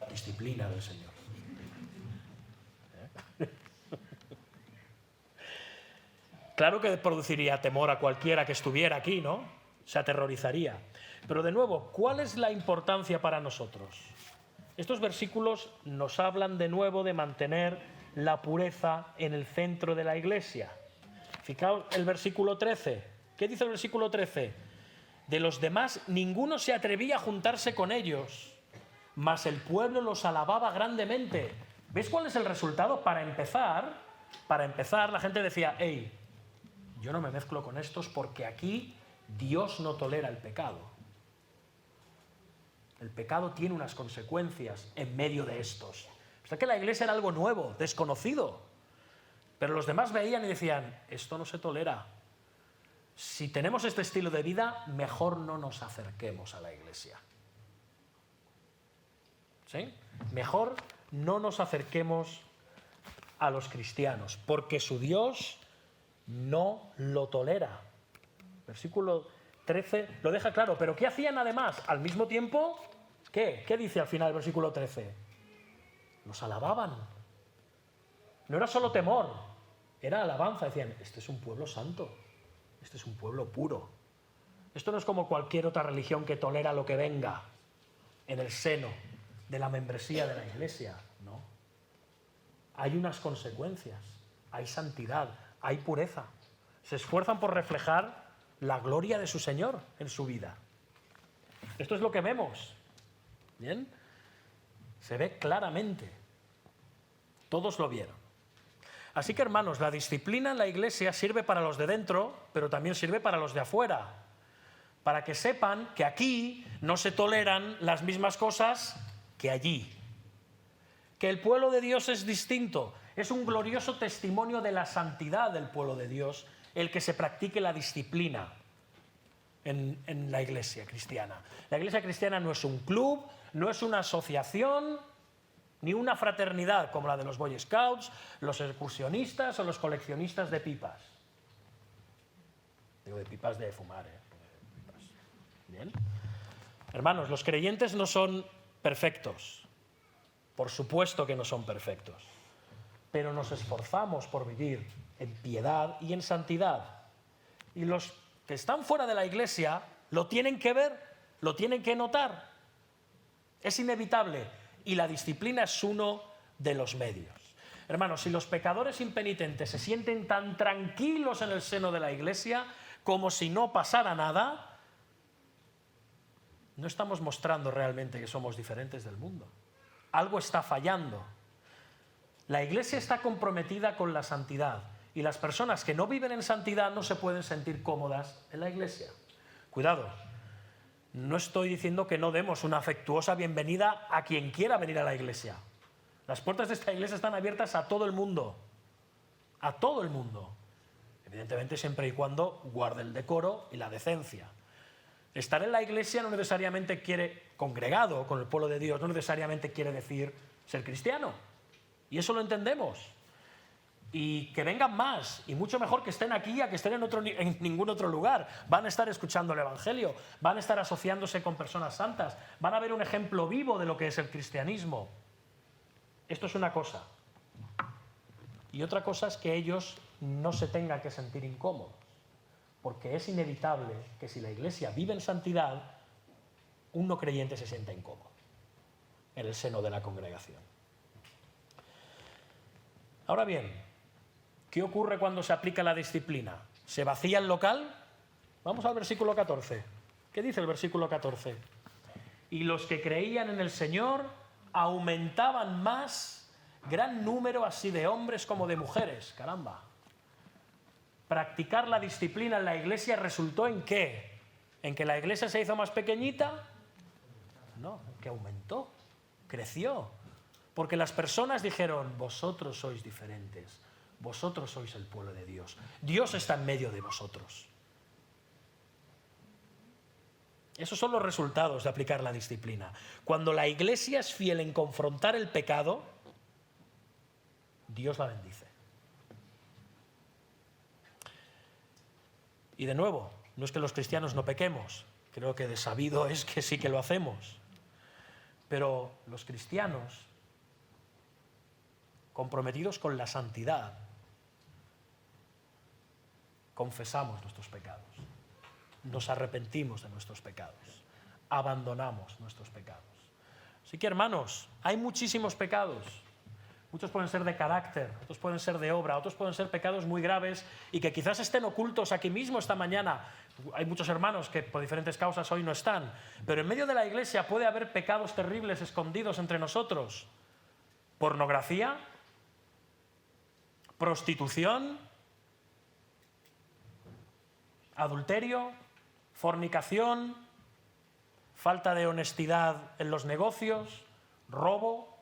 Speaker 1: Disciplina del Señor. Claro que produciría temor a cualquiera que estuviera aquí, ¿no? Se aterrorizaría. Pero de nuevo, ¿cuál es la importancia para nosotros? Estos versículos nos hablan de nuevo de mantener la pureza en el centro de la Iglesia. Fijaos el versículo 13. ¿Qué dice el versículo 13? De los demás ninguno se atrevía a juntarse con ellos, mas el pueblo los alababa grandemente. ¿Ves cuál es el resultado? Para empezar, la gente decía: hey, yo no me mezclo con estos porque aquí Dios no tolera el pecado. El pecado tiene unas consecuencias en medio de estos. O sea que la Iglesia era algo nuevo, desconocido. Pero los demás veían y decían: esto no se tolera. Si tenemos este estilo de vida, mejor no nos acerquemos a la Iglesia. ¿Sí? Mejor no nos acerquemos a los cristianos, porque su Dios no lo tolera. Versículo 13 lo deja claro. ¿Pero qué hacían además? Al mismo tiempo, ¿qué? ¿Qué dice al final del versículo 13? Los alababan. No era solo temor, era alabanza. Decían: este es un pueblo santo, este es un pueblo puro. Esto no es como cualquier otra religión que tolera lo que venga en el seno de la membresía de la Iglesia. No. Hay unas consecuencias, hay santidad, hay pureza. Se esfuerzan por reflejar la gloria de su Señor en su vida. Esto es lo que vemos. ¿Bien? Se ve claramente. Todos lo vieron. Así que, hermanos, la disciplina en la Iglesia sirve para los de dentro, pero también sirve para los de afuera. Para que sepan que aquí no se toleran las mismas cosas que allí. Que el pueblo de Dios es distinto. Es un glorioso testimonio de la santidad del pueblo de Dios el que se practique la disciplina en la Iglesia cristiana. La Iglesia cristiana no es un club, no es una asociación, ni una fraternidad como la de los Boy Scouts, los excursionistas o los coleccionistas de pipas. Digo, de pipas de fumar, pipas. ¿Bien? Hermanos, los creyentes no son perfectos. Por supuesto que no son perfectos. pero nos esforzamos por vivir en piedad y en santidad. Y los que están fuera de la iglesia lo tienen que ver, lo tienen que notar. Es inevitable y la disciplina es uno de los medios. Hermanos, si los pecadores impenitentes se sienten tan tranquilos en el seno de la iglesia como si no pasara nada, no estamos mostrando realmente que somos diferentes del mundo. Algo está fallando. La iglesia está comprometida con la santidad y las personas que no viven en santidad no se pueden sentir cómodas en la iglesia. Cuidado, no estoy diciendo que no demos una afectuosa bienvenida a quien quiera venir a la iglesia. Las puertas de esta iglesia están abiertas a todo el mundo. A todo el mundo. Evidentemente siempre y cuando guarde el decoro y la decencia. Estar en la iglesia no necesariamente quiere, congregado con el pueblo de Dios, no necesariamente quiere decir ser cristiano. Y eso lo entendemos. Y que vengan más, y mucho mejor que estén aquí a que estén en ningún otro lugar. Van a estar escuchando el Evangelio, van a estar asociándose con personas santas, van a ver un ejemplo vivo de lo que es el cristianismo. Esto es una cosa. Y otra cosa es que ellos no se tengan que sentir incómodos, porque es inevitable que si la iglesia vive en santidad, un no creyente se sienta incómodo en el seno de la congregación. Ahora bien, ¿qué ocurre cuando se aplica la disciplina? ¿Se vacía el local? Vamos al versículo 14. ¿Qué dice el versículo 14? Y los que creían en el Señor aumentaban más, gran número así de hombres como de mujeres. Caramba. Practicar la disciplina en la iglesia resultó ¿en qué? ¿En que la iglesia se hizo más pequeñita? No, que aumentó, creció. Porque las personas dijeron, vosotros sois diferentes, vosotros sois el pueblo de Dios. Dios está en medio de vosotros. Esos son los resultados de aplicar la disciplina. Cuando la iglesia es fiel en confrontar el pecado, Dios la bendice. Y de nuevo, no es que los cristianos no pequemos, creo que de sabido es que sí que lo hacemos. Pero los cristianos, comprometidos con la santidad, confesamos nuestros pecados, nos arrepentimos de nuestros pecados, abandonamos nuestros pecados. Así que, hermanos, hay muchísimos pecados. Muchos pueden ser de carácter, otros pueden ser de obra, otros pueden ser pecados muy graves y que quizás estén ocultos aquí mismo esta mañana. Hay muchos hermanos que por diferentes causas hoy no están, pero en medio de la iglesia puede haber pecados terribles escondidos entre nosotros. Pornografía, prostitución, adulterio, fornicación, falta de honestidad en los negocios, robo.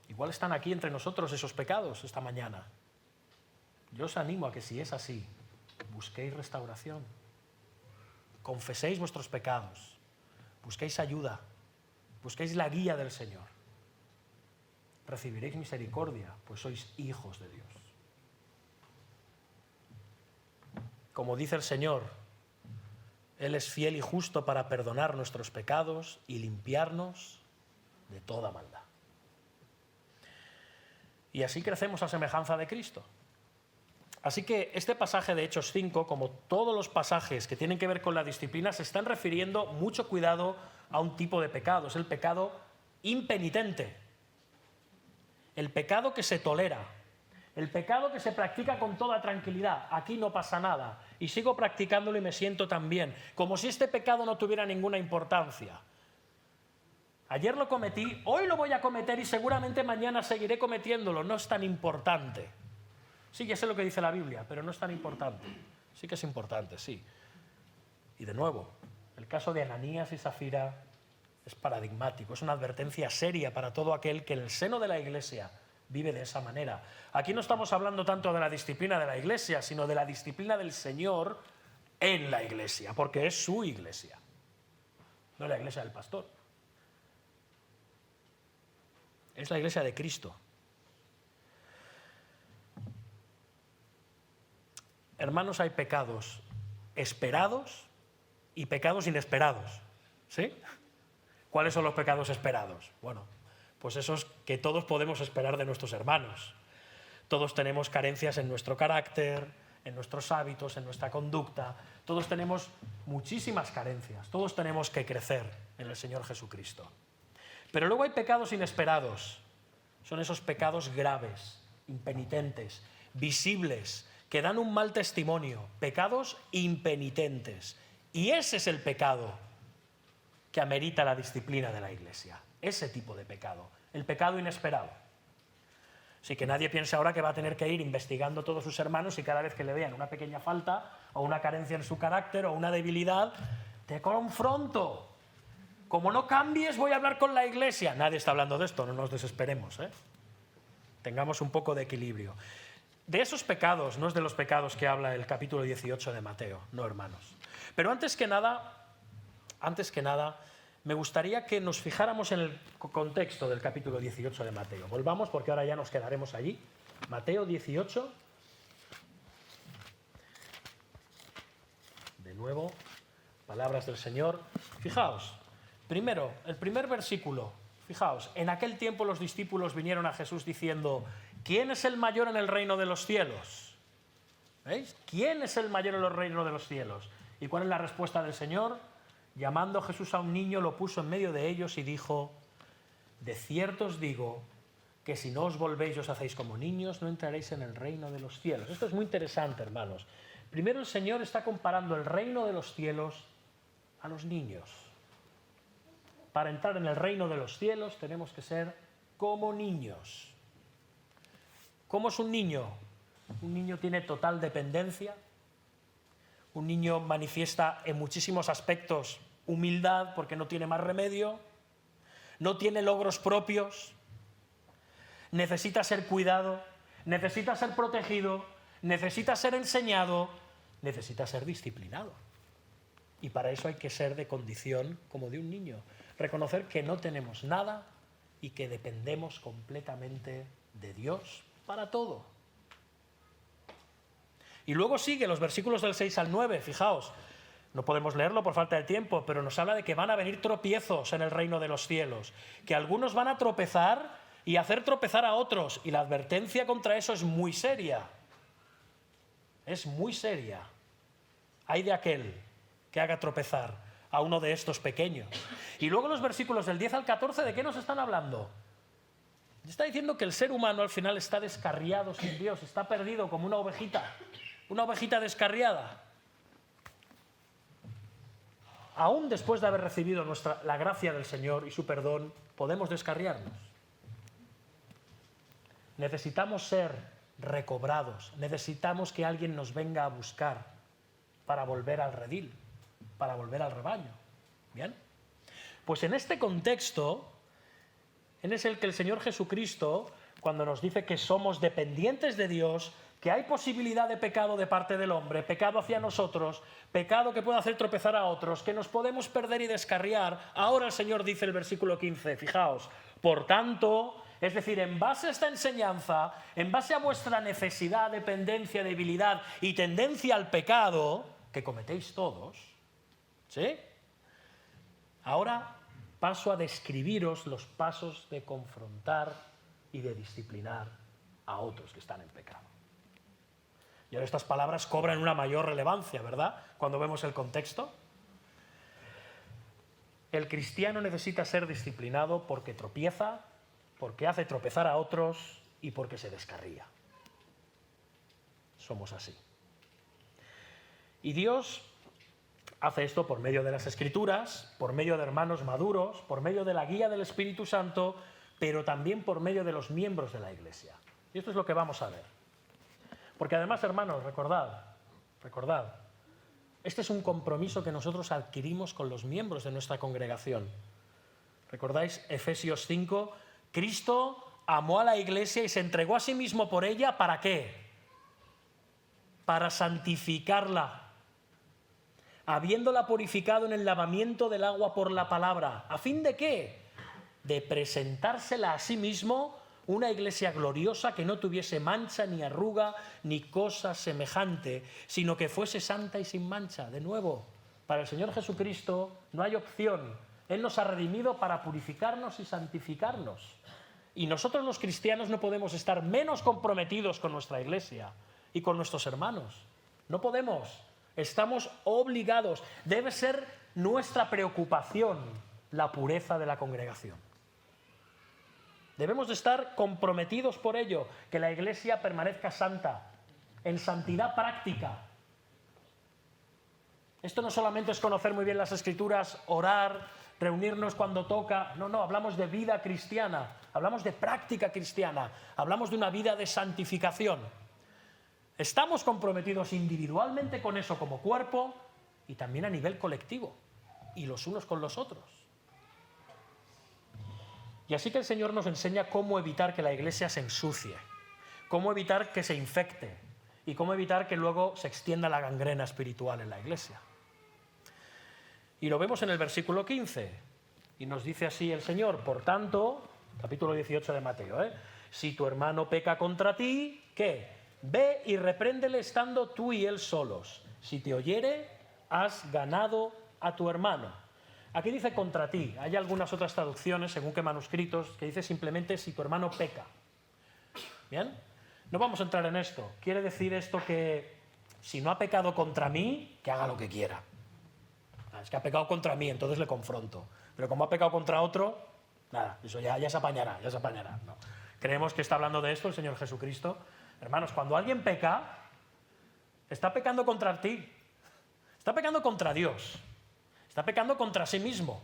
Speaker 1: Igual están aquí entre nosotros esos pecados esta mañana. Yo os animo a que si es así, busquéis restauración, confeséis vuestros pecados, busquéis ayuda, busquéis la guía del Señor. Recibiréis misericordia, pues sois hijos de Dios. Como dice el Señor, Él es fiel y justo para perdonar nuestros pecados y limpiarnos de toda maldad. Y así crecemos a semejanza de Cristo. Así que este pasaje de Hechos 5, como todos los pasajes que tienen que ver con la disciplina, se están refiriendo mucho cuidado a un tipo de pecado. Es el pecado impenitente. El pecado que se tolera. El pecado que se practica con toda tranquilidad. Aquí no pasa nada. Y sigo practicándolo y me siento tan bien. Como si este pecado no tuviera ninguna importancia. Ayer lo cometí, hoy lo voy a cometer y seguramente mañana seguiré cometiéndolo. No es tan importante. Sí, ya sé lo que dice la Biblia, pero no es tan importante. Sí que es importante, sí. Y de nuevo, el caso de Ananías y Zafira es paradigmático, es una advertencia seria para todo aquel que en el seno de la iglesia vive de esa manera. Aquí no estamos hablando tanto de la disciplina de la iglesia, sino de la disciplina del Señor en la iglesia, porque es su iglesia, no la iglesia del pastor. Es la iglesia de Cristo. Hermanos, hay pecados esperados y pecados inesperados. ¿Sí? ¿Cuáles son los pecados esperados? Bueno, Pues esos que todos podemos esperar de nuestros hermanos. Todos tenemos carencias en nuestro carácter, en nuestros hábitos, en nuestra conducta. Todos tenemos muchísimas carencias. Todos tenemos que crecer en el Señor Jesucristo. Pero luego hay pecados inesperados. Son esos pecados graves, impenitentes, visibles, que dan un mal testimonio. Pecados impenitentes. Y ese es el pecado que amerita la disciplina de la Iglesia. Ese tipo de pecado, el pecado inesperado. Así que nadie piense ahora que va a tener que ir investigando a todos sus hermanos y cada vez que le vean una pequeña falta o una carencia en su carácter o una debilidad, te confronto. Como no cambies, voy a hablar con la Iglesia. Nadie está hablando de esto, no nos desesperemos, ¿eh? Tengamos un poco de equilibrio. De esos pecados, no es de los pecados que habla el capítulo 18 de Mateo, no, hermanos. Pero antes que nada, me gustaría que nos fijáramos en el contexto del capítulo 18 de Mateo. Volvamos porque ahora ya nos quedaremos allí. Mateo 18. De nuevo, palabras del Señor. Fijaos, primero, el primer versículo. Fijaos, en aquel tiempo los discípulos vinieron a Jesús diciendo: ¿quién es el mayor en el reino de los cielos? ¿Veis? ¿Quién es el mayor en el reino de los cielos? ¿Y cuál es la respuesta del Señor? Llamando Jesús a un niño, lo puso en medio de ellos y dijo: de cierto os digo que si no os volvéis y os hacéis como niños, no entraréis en el reino de los cielos. Esto es muy interesante, hermanos. Primero el Señor está comparando el reino de los cielos a los niños. Para entrar en el reino de los cielos tenemos que ser como niños. ¿Cómo es un niño? Un niño tiene total dependencia. Un niño manifiesta en muchísimos aspectos humildad porque no tiene más remedio, no tiene logros propios, necesita ser cuidado, necesita ser protegido, necesita ser enseñado, necesita ser disciplinado. Y para eso hay que ser de condición como de un niño, reconocer que no tenemos nada y que dependemos completamente de Dios para todo. Y luego sigue los versículos del 6 al 9, fijaos, no podemos leerlo por falta de tiempo, pero nos habla de que van a venir tropiezos en el reino de los cielos, que algunos van a tropezar y hacer tropezar a otros, y la advertencia contra eso es muy seria. Es muy seria. Ay de aquel que haga tropezar a uno de estos pequeños. Y luego los versículos del 10 al 14, ¿de qué nos están hablando? Está diciendo que el ser humano al final está descarriado sin Dios, está perdido como una ovejita descarriada. Aún después de haber recibido la gracia del Señor y su perdón, podemos descarriarnos. Necesitamos ser recobrados, necesitamos que alguien nos venga a buscar para volver al redil, para volver al rebaño. ¿Bien? Pues en este contexto, es el que el Señor Jesucristo, cuando nos dice que somos dependientes de Dios, que hay posibilidad de pecado de parte del hombre, pecado hacia nosotros, pecado que puede hacer tropezar a otros, que nos podemos perder y descarriar. Ahora el Señor dice el versículo 15, fijaos, por tanto, es decir, en base a esta enseñanza, en base a vuestra necesidad, dependencia, debilidad y tendencia al pecado, que cometéis todos, ¿sí? Ahora paso a describiros los pasos de confrontar y de disciplinar a otros que están en pecado. Y ahora estas palabras cobran una mayor relevancia, ¿verdad? Cuando vemos el contexto. El cristiano necesita ser disciplinado porque tropieza, porque hace tropezar a otros y porque se descarría. Somos así. Y Dios hace esto por medio de las Escrituras, por medio de hermanos maduros, por medio de la guía del Espíritu Santo, pero también por medio de los miembros de la Iglesia. Y esto es lo que vamos a ver. Porque además, hermanos, recordad, este es un compromiso que nosotros adquirimos con los miembros de nuestra congregación. ¿Recordáis Efesios 5? Cristo amó a la Iglesia y se entregó a sí mismo por ella, ¿para qué? Para santificarla, habiéndola purificado en el lavamiento del agua por la palabra. ¿A fin de qué? De presentársela a sí mismo una iglesia gloriosa que no tuviese mancha, ni arruga, ni cosa semejante, sino que fuese santa y sin mancha. De nuevo, para el Señor Jesucristo no hay opción. Él nos ha redimido para purificarnos y santificarnos. Y nosotros los cristianos no podemos estar menos comprometidos con nuestra iglesia y con nuestros hermanos. No podemos. Estamos obligados. Debe ser nuestra preocupación la pureza de la congregación. Debemos de estar comprometidos por ello, que la iglesia permanezca santa, en santidad práctica. Esto no solamente es conocer muy bien las Escrituras, orar, reunirnos cuando toca. No, hablamos de vida cristiana, hablamos de práctica cristiana, hablamos de una vida de santificación. Estamos comprometidos individualmente con eso como cuerpo y también a nivel colectivo, y los unos con los otros. Y así que el Señor nos enseña cómo evitar que la iglesia se ensucie, cómo evitar que se infecte y cómo evitar que luego se extienda la gangrena espiritual en la iglesia. Y lo vemos en el versículo 15, y nos dice así el Señor: por tanto, capítulo 18 de Mateo, si tu hermano peca contra ti, ¿qué? Ve y repréndele estando tú y él solos. Si te oyere, has ganado a tu hermano. Aquí dice contra ti. Hay algunas otras traducciones, según qué manuscritos, que dice simplemente si tu hermano peca. ¿Bien? No vamos a entrar en esto. Quiere decir esto que si no ha pecado contra mí, que haga lo que quiera. Es que ha pecado contra mí, entonces le confronto. Pero como ha pecado contra otro, nada, eso ya se apañará, ya se apañará. No. Creemos que está hablando de esto el Señor Jesucristo. Hermanos, cuando alguien peca, está pecando contra ti, está pecando contra Dios, está pecando contra sí mismo,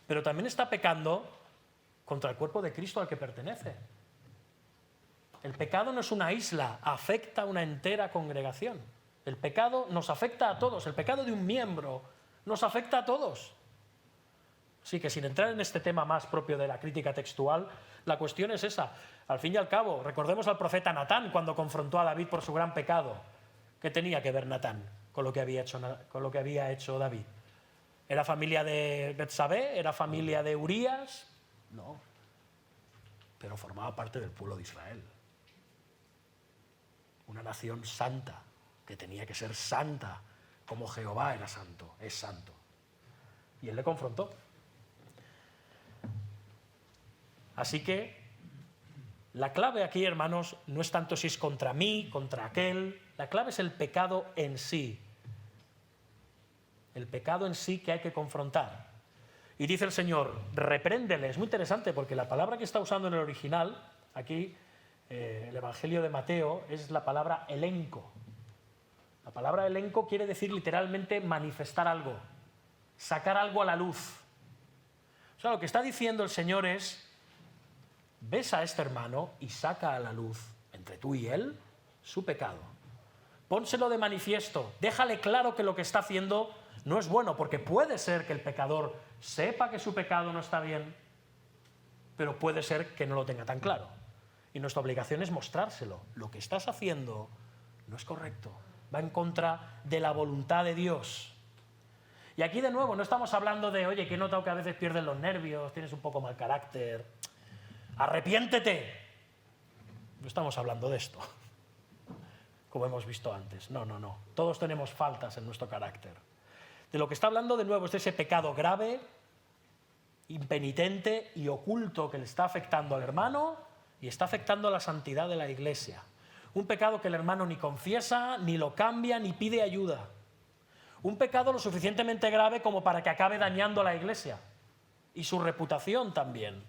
Speaker 1: pero también está pecando contra el cuerpo de Cristo al que pertenece. El pecado no es una isla, afecta a una entera congregación. El pecado nos afecta a todos, el pecado de un miembro nos afecta a todos. Así que sin entrar en este tema más propio de la crítica textual, la cuestión es esa. Al fin y al cabo, recordemos al profeta Natán cuando confrontó a David por su gran pecado. ¿Qué tenía que ver Natán con lo que había hecho David? ¿Era familia de Betsabé? ¿Era familia de Urías? No. Pero formaba parte del pueblo de Israel. Una nación santa, que tenía que ser santa, como Jehová era santo, es santo. Y él le confrontó. Así que la clave aquí, hermanos, no es tanto si es contra mí, contra aquel. La clave es el pecado en sí. El pecado en sí que hay que confrontar. Y dice el Señor, repréndele. Es muy interesante porque la palabra que está usando en el original, aquí, el Evangelio de Mateo, es la palabra elenco. La palabra elenco quiere decir literalmente manifestar algo, sacar algo a la luz. O sea, lo que está diciendo el Señor es: ves a este hermano y saca a la luz, entre tú y él, su pecado. Pónselo de manifiesto, déjale claro que lo que está haciendo no es bueno, porque puede ser que el pecador sepa que su pecado no está bien, pero puede ser que no lo tenga tan claro. Y nuestra obligación es mostrárselo. Lo que estás haciendo no es correcto, va en contra de la voluntad de Dios. Y aquí de nuevo no estamos hablando de, oye, que he notado que a veces pierdes los nervios, tienes un poco mal carácter, arrepiéntete. No estamos hablando de esto, como hemos visto antes. No. Todos tenemos faltas en nuestro carácter. De lo que está hablando de nuevo es de ese pecado grave, impenitente y oculto que le está afectando al hermano y está afectando a la santidad de la iglesia. Un pecado que el hermano ni confiesa, ni lo cambia, ni pide ayuda. Un pecado lo suficientemente grave como para que acabe dañando a la iglesia y su reputación también.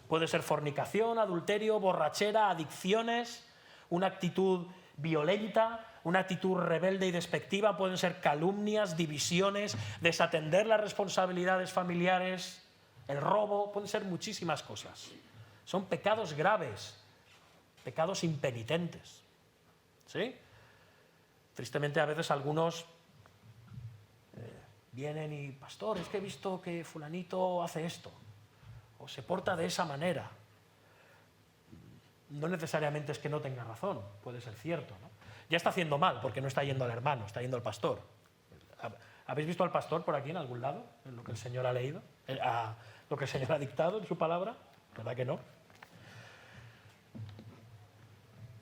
Speaker 1: Puede ser fornicación, adulterio, borrachera, adicciones, una actitud violenta, una actitud rebelde y despectiva, pueden ser calumnias, divisiones, desatender las responsabilidades familiares, el robo, pueden ser muchísimas cosas. Son pecados graves, pecados impenitentes. ¿Sí? Tristemente a veces algunos vienen y, pastor, es que he visto que fulanito hace esto, o se porta de esa manera. No necesariamente es que no tenga razón, puede ser cierto, ¿no? Ya está haciendo mal porque no está yendo al hermano, está yendo al pastor. ¿Habéis visto al pastor por aquí en algún lado? En lo que el Señor ha leído, lo que el Señor ha dictado en su palabra. ¿Verdad que no?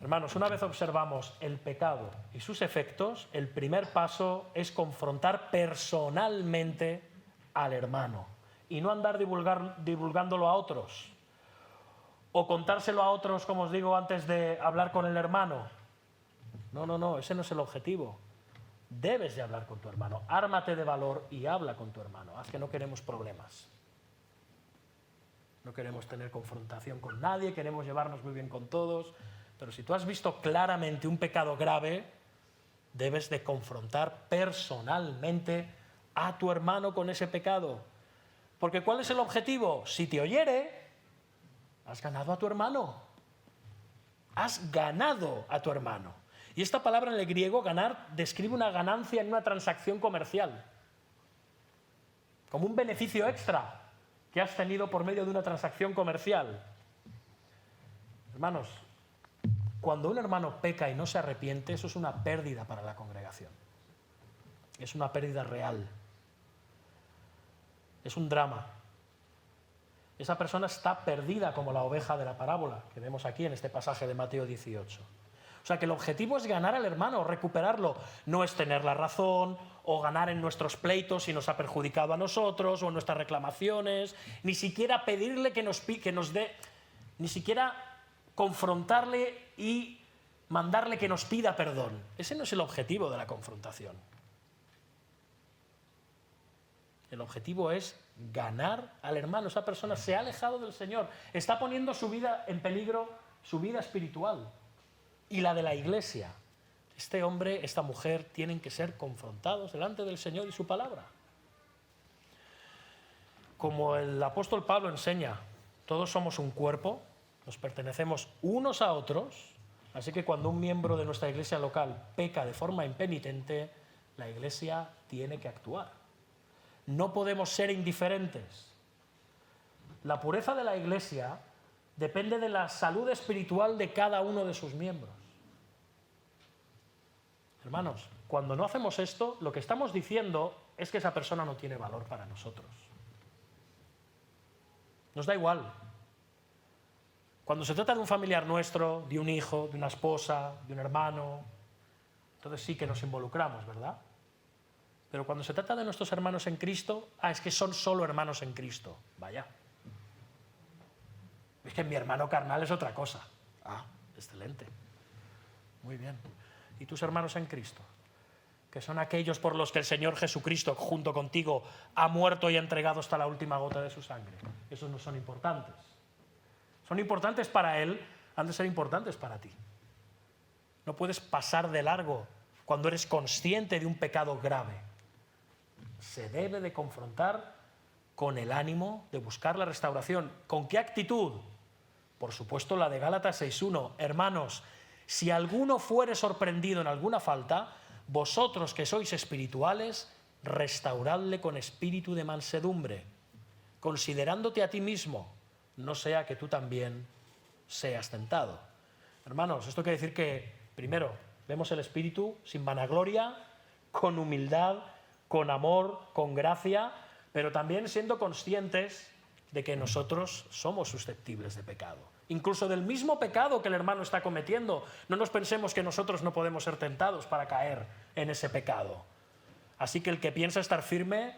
Speaker 1: Hermanos, una vez observamos el pecado y sus efectos, el primer paso es confrontar personalmente al hermano. y no andar divulgándolo a otros. O contárselo a otros, como os digo, antes de hablar con el hermano. No, ese no es el objetivo. Debes de hablar con tu hermano. Ármate de valor y habla con tu hermano. Haz que no queremos problemas. No queremos tener confrontación con nadie, queremos llevarnos muy bien con todos. Pero si tú has visto claramente un pecado grave, debes de confrontar personalmente a tu hermano con ese pecado. Porque ¿cuál es el objetivo? Si te oyere, has ganado a tu hermano. Has ganado a tu hermano. Y esta palabra en el griego, ganar, describe una ganancia en una transacción comercial. Como un beneficio extra que has tenido por medio de una transacción comercial. Hermanos, cuando un hermano peca y no se arrepiente, eso es una pérdida para la congregación. Es una pérdida real. Es un drama. Esa persona está perdida como la oveja de la parábola que vemos aquí en este pasaje de Mateo 18. O sea que el objetivo es ganar al hermano, recuperarlo. No es tener la razón o ganar en nuestros pleitos si nos ha perjudicado a nosotros o en nuestras reclamaciones. Ni siquiera pedirle que nos dé, ni siquiera confrontarle y mandarle que nos pida perdón. Ese no es el objetivo de la confrontación. El objetivo es ganar al hermano. Esa persona se ha alejado del Señor, está poniendo su vida en peligro, su vida espiritual y la de la iglesia. Este hombre, esta mujer, tienen que ser confrontados delante del Señor y su palabra. Como el apóstol Pablo enseña, todos somos un cuerpo, nos pertenecemos unos a otros, así que cuando un miembro de nuestra iglesia local peca de forma impenitente, la iglesia tiene que actuar. No podemos ser indiferentes. La pureza de la iglesia depende de la salud espiritual de cada uno de sus miembros. Hermanos, cuando no hacemos esto, lo que estamos diciendo es que esa persona no tiene valor para nosotros. Nos da igual. Cuando se trata de un familiar nuestro, de un hijo, de una esposa, de un hermano, entonces sí que nos involucramos, ¿verdad? Pero cuando se trata de nuestros hermanos en Cristo, es que son solo hermanos en Cristo. Vaya. Es que mi hermano carnal es otra cosa. Excelente. Muy bien. ¿Y tus hermanos en Cristo? Que son aquellos por los que el Señor Jesucristo, junto contigo, ha muerto y ha entregado hasta la última gota de su sangre. Esos no son importantes. Son importantes para Él, han de ser importantes para ti. No puedes pasar de largo cuando eres consciente de un pecado grave. Se debe de confrontar con el ánimo de buscar la restauración. ¿Con qué actitud? Por supuesto la de Gálatas 6:1. Hermanos, si alguno fuere sorprendido en alguna falta, vosotros que sois espirituales, restauradle con espíritu de mansedumbre, considerándote a ti mismo, no sea que tú también seas tentado. Hermanos, esto quiere decir que, primero, vemos el espíritu sin vanagloria, con humildad, con amor, con gracia, pero también siendo conscientes de que nosotros somos susceptibles de pecado. Incluso del mismo pecado que el hermano está cometiendo. No nos pensemos que nosotros no podemos ser tentados para caer en ese pecado. Así que el que piensa estar firme,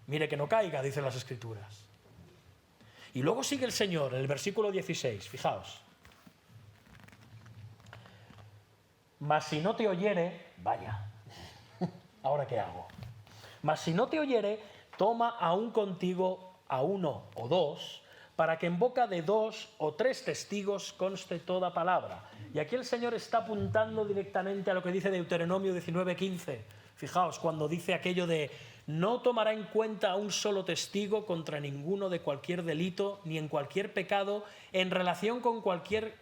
Speaker 1: mire que no caiga, dicen las Escrituras. Y luego sigue el Señor, en el versículo 16, fijaos. Mas si no te oyere, vaya, ¿ahora qué hago? Mas si no te oyere, toma aún contigo a uno o dos, para que en boca de 2 o 3 testigos conste toda palabra. Y aquí el Señor está apuntando directamente a lo que dice Deuteronomio 19:15. Fijaos, cuando dice aquello de no tomará en cuenta a un solo testigo contra ninguno de cualquier delito ni en cualquier pecado en relación con cualquier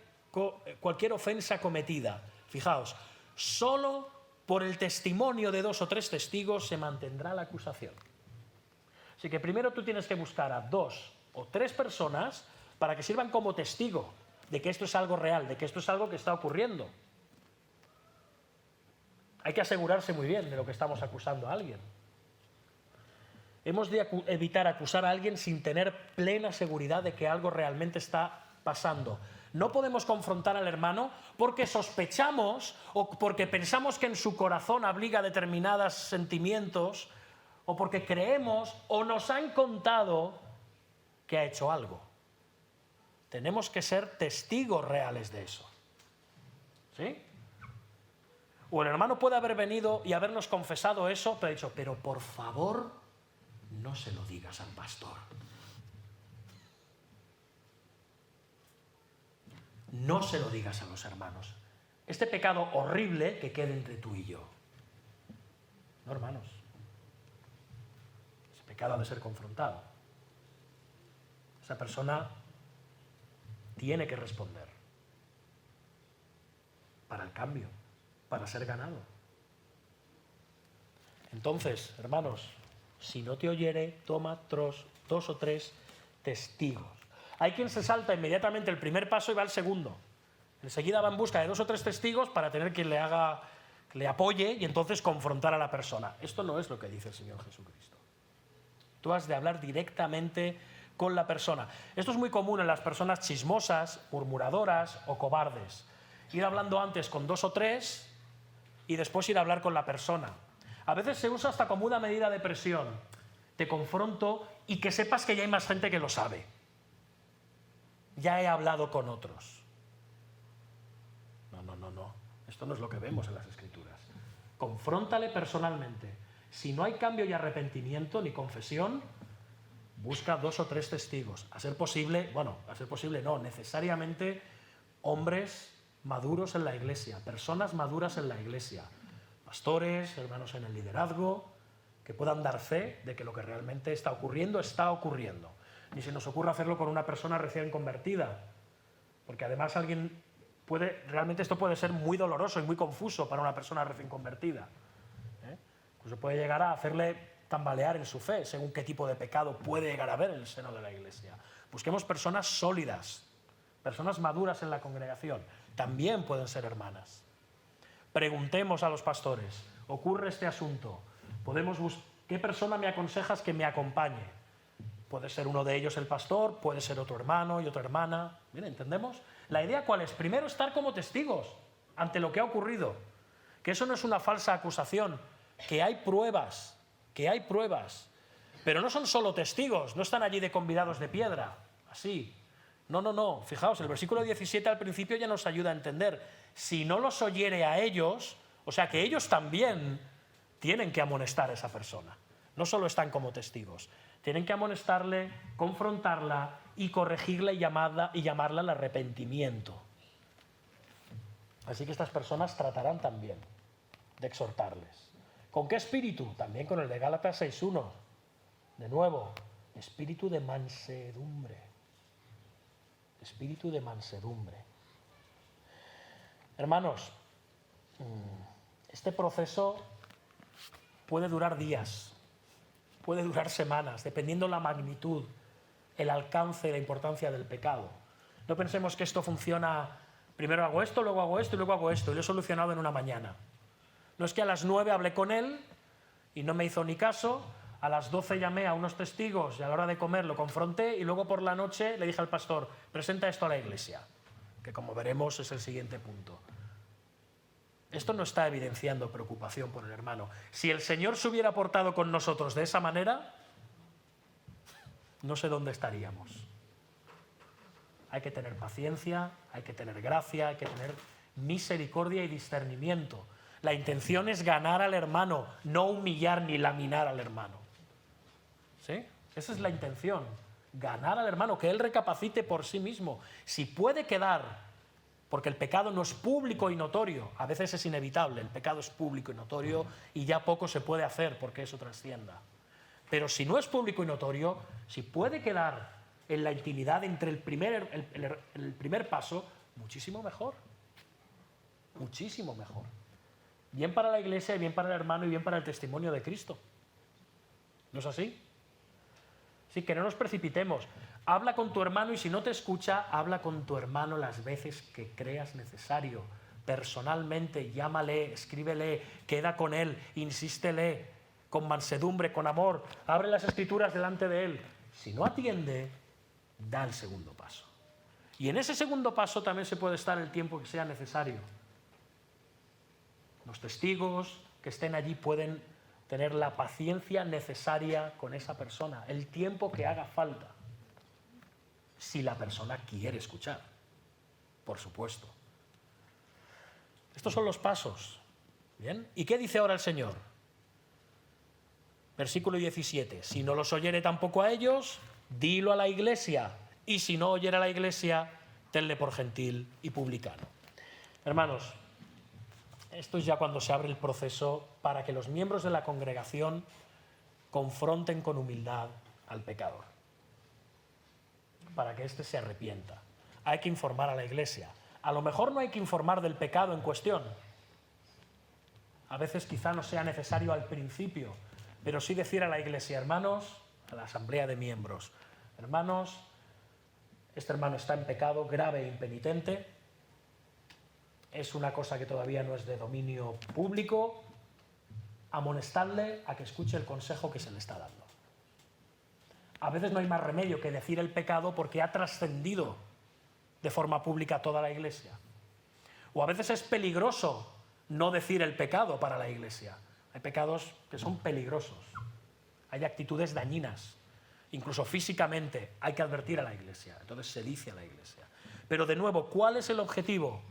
Speaker 1: ofensa cometida. Fijaos, solo por el testimonio de 2 o 3 testigos se mantendrá la acusación. Así que primero tú tienes que buscar a 2 o 3 personas para que sirvan como testigo de que esto es algo real, de que esto es algo que está ocurriendo. Hay que asegurarse muy bien de lo que estamos acusando a alguien. Hemos de evitar acusar a alguien sin tener plena seguridad de que algo realmente está pasando. No podemos confrontar al hermano porque sospechamos o porque pensamos que en su corazón abriga determinados sentimientos o porque creemos o nos han contado que ha hecho algo. Tenemos que ser testigos reales de eso. ¿Sí? O el hermano puede haber venido y habernos confesado eso, pero ha dicho, pero por favor, no se lo digas al pastor. No se lo digas a los hermanos. Este pecado horrible que quede entre tú y yo. No, hermanos. Ese pecado ha de ser confrontado. Esa persona tiene que responder para el cambio, para ser ganado. Entonces, hermanos, si no te oyere, toma dos o tres testigos. Hay quien se salta inmediatamente el primer paso y va al segundo. Enseguida va en busca de 2 o 3 testigos para tener quien le apoye y entonces confrontar a la persona. Esto no es lo que dice el Señor Jesucristo. Tú has de hablar directamente con la persona. Esto es muy común en las personas chismosas, murmuradoras o cobardes. Ir hablando antes con 2 o 3 y después ir a hablar con la persona. A veces se usa hasta como una medida de presión. Te confronto y que sepas que ya hay más gente que lo sabe. Ya he hablado con otros. No. Esto no es lo que vemos en las Escrituras. Confróntale personalmente. Si no hay cambio y arrepentimiento ni confesión, busca 2 o 3 testigos. A ser posible no, necesariamente hombres maduros en la iglesia, personas maduras en la iglesia, pastores, hermanos en el liderazgo, que puedan dar fe de que lo que realmente está ocurriendo. Ni se nos ocurra hacerlo con una persona recién convertida, porque además realmente esto puede ser muy doloroso y muy confuso para una persona recién convertida. Incluso puede llegar a hacerle tambalear en su fe, según qué tipo de pecado puede llegar a haber en el seno de la iglesia. Busquemos personas sólidas, personas maduras en la congregación. También pueden ser hermanas. Preguntemos a los pastores, ocurre este asunto, ¿qué persona me aconsejas que me acompañe? Puede ser uno de ellos el pastor, puede ser otro hermano y otra hermana. Bien, ¿entendemos? La idea ¿cuál es? Primero, estar como testigos ante lo que ha ocurrido. Que eso no es una falsa acusación, que hay pruebas. Pero no son solo testigos, no están allí de convidados de piedra, así. No. Fijaos, el versículo 17 al principio ya nos ayuda a entender. Si no los oyere a ellos, o sea que ellos también tienen que amonestar a esa persona. No solo están como testigos. Tienen que amonestarle, confrontarla y corregirla y llamarla al arrepentimiento. Así que estas personas tratarán también de exhortarles. ¿Con qué espíritu? También con el de Gálatas 6:1. De nuevo, espíritu de mansedumbre. Espíritu de mansedumbre. Hermanos, este proceso puede durar días. Puede durar semanas, dependiendo la magnitud, el alcance y la importancia del pecado. No pensemos que esto funciona, primero hago esto, luego hago esto y luego hago esto, y lo he solucionado en una mañana. No es que a las 9 hablé con él y no me hizo ni caso, a las 12 llamé a unos testigos y a la hora de comer lo confronté y luego por la noche le dije al pastor, presenta esto a la iglesia, que como veremos es el siguiente punto. Esto no está evidenciando preocupación por el hermano. Si el Señor se hubiera portado con nosotros de esa manera, no sé dónde estaríamos. Hay que tener paciencia, hay que tener gracia, hay que tener misericordia y discernimiento. La intención es ganar al hermano, no humillar ni laminar al hermano. ¿Sí? Esa es la intención, ganar al hermano, que él recapacite por sí mismo. Si puede quedar... Porque el pecado no es público y notorio, a veces es inevitable, el pecado es público y notorio y ya poco se puede hacer porque eso trascienda. Pero si no es público y notorio, si puede quedar en la intimidad entre el primer paso, muchísimo mejor. Muchísimo mejor. Bien para la iglesia, bien para el hermano y bien para el testimonio de Cristo. ¿No es así? Así que no nos precipitemos. Habla con tu hermano y si no te escucha, habla con tu hermano las veces que creas necesario. Personalmente, llámale, escríbele, queda con él, insístele, con mansedumbre, con amor. Abre las Escrituras delante de él. Si no atiende, da el segundo paso. Y en ese segundo paso también se puede estar el tiempo que sea necesario. Los testigos que estén allí pueden tener la paciencia necesaria con esa persona, el tiempo que haga falta. si la persona quiere escuchar, por supuesto. Estos son los pasos. ¿Bien? ¿Y qué dice ahora el Señor? Versículo 17. Si no los oyere tampoco a ellos, dilo a la iglesia. Y si no oyere a la iglesia, tenle por gentil y publicano. Hermanos, esto es ya cuando se abre el proceso para que los miembros de la congregación confronten con humildad al pecador, para que éste se arrepienta. Hay que informar a la iglesia. A lo mejor no hay que informar del pecado en cuestión. A veces quizá no sea necesario al principio, pero sí decir a la iglesia, hermanos, a la asamblea de miembros, hermanos, este hermano está en pecado grave e impenitente, es una cosa que todavía no es de dominio público, amonestadle a que escuche el consejo que se le está dando. A veces no hay más remedio que decir el pecado porque ha trascendido de forma pública a toda la iglesia. O a veces es peligroso no decir el pecado para la iglesia. Hay pecados que son peligrosos, hay actitudes dañinas, incluso físicamente hay que advertir a la iglesia, entonces se dice a la iglesia. Pero de nuevo, ¿cuál es el objetivo?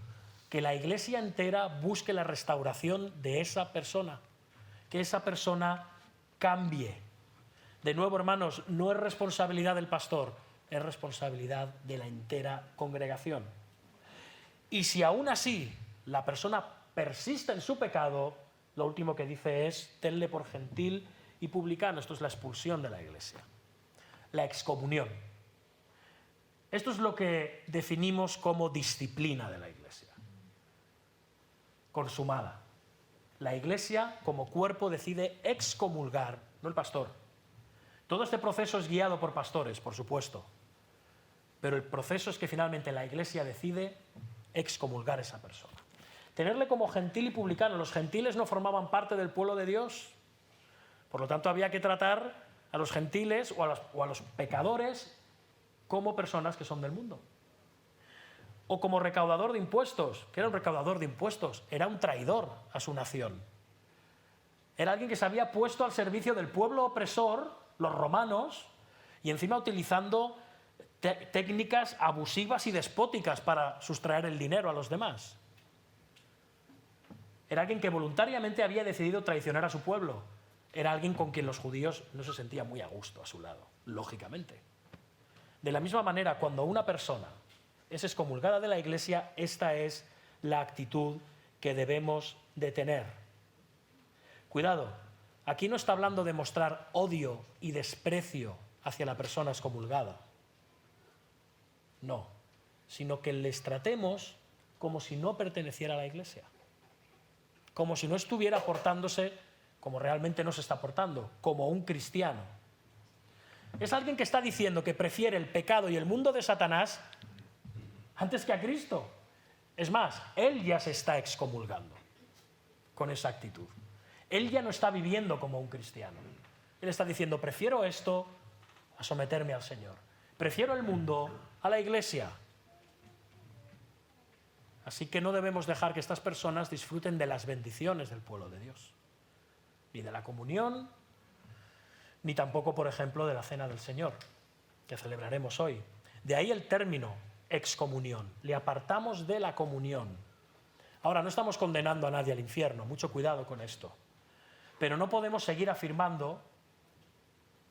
Speaker 1: Que la iglesia entera busque la restauración de esa persona, que esa persona cambie. De nuevo, hermanos, no es responsabilidad del pastor, es responsabilidad de la entera congregación. Y si aún así la persona persiste en su pecado, lo último que dice es tenle por gentil y publicano. Esto es la expulsión de la iglesia, la excomunión. Esto es lo que definimos como disciplina de la iglesia, consumada. La iglesia como cuerpo decide excomulgar, no el pastor. Todo este proceso es guiado por pastores, por supuesto, pero el proceso es que finalmente la iglesia decide excomulgar a esa persona. Tenerle como gentil y publicano. Los gentiles no formaban parte del pueblo de Dios, por lo tanto había que tratar a los gentiles o a los pecadores como personas que son del mundo. O como recaudador de impuestos. ¿Qué era un recaudador de impuestos? Era un traidor a su nación. Era alguien que se había puesto al servicio del pueblo opresor, los romanos, y encima utilizando técnicas abusivas y despóticas para sustraer el dinero a los demás. Era alguien que voluntariamente había decidido traicionar a su pueblo. Era alguien con quien los judíos no se sentían muy a gusto a su lado, lógicamente. De la misma manera, cuando una persona es excomulgada de la iglesia, esta es la actitud que debemos de tener. Cuidado, aquí no está hablando de mostrar odio y desprecio hacia la persona excomulgada. No, sino que les tratemos como si no perteneciera a la iglesia, como si no estuviera portándose como realmente no se está portando, como un cristiano. Es alguien que está diciendo que prefiere el pecado y el mundo de Satanás antes que a Cristo. Es más, él ya se está excomulgando con esa actitud. Él ya no está viviendo como un cristiano. Él está diciendo, prefiero esto a someterme al Señor. Prefiero el mundo a la iglesia. Así que no debemos dejar que estas personas disfruten de las bendiciones del pueblo de Dios. Ni de la comunión, ni tampoco, por ejemplo, de la cena del Señor, que celebraremos hoy. De ahí el término excomunión. Le apartamos de la comunión. Ahora, no estamos condenando a nadie al infierno, mucho cuidado con esto. Pero no podemos seguir afirmando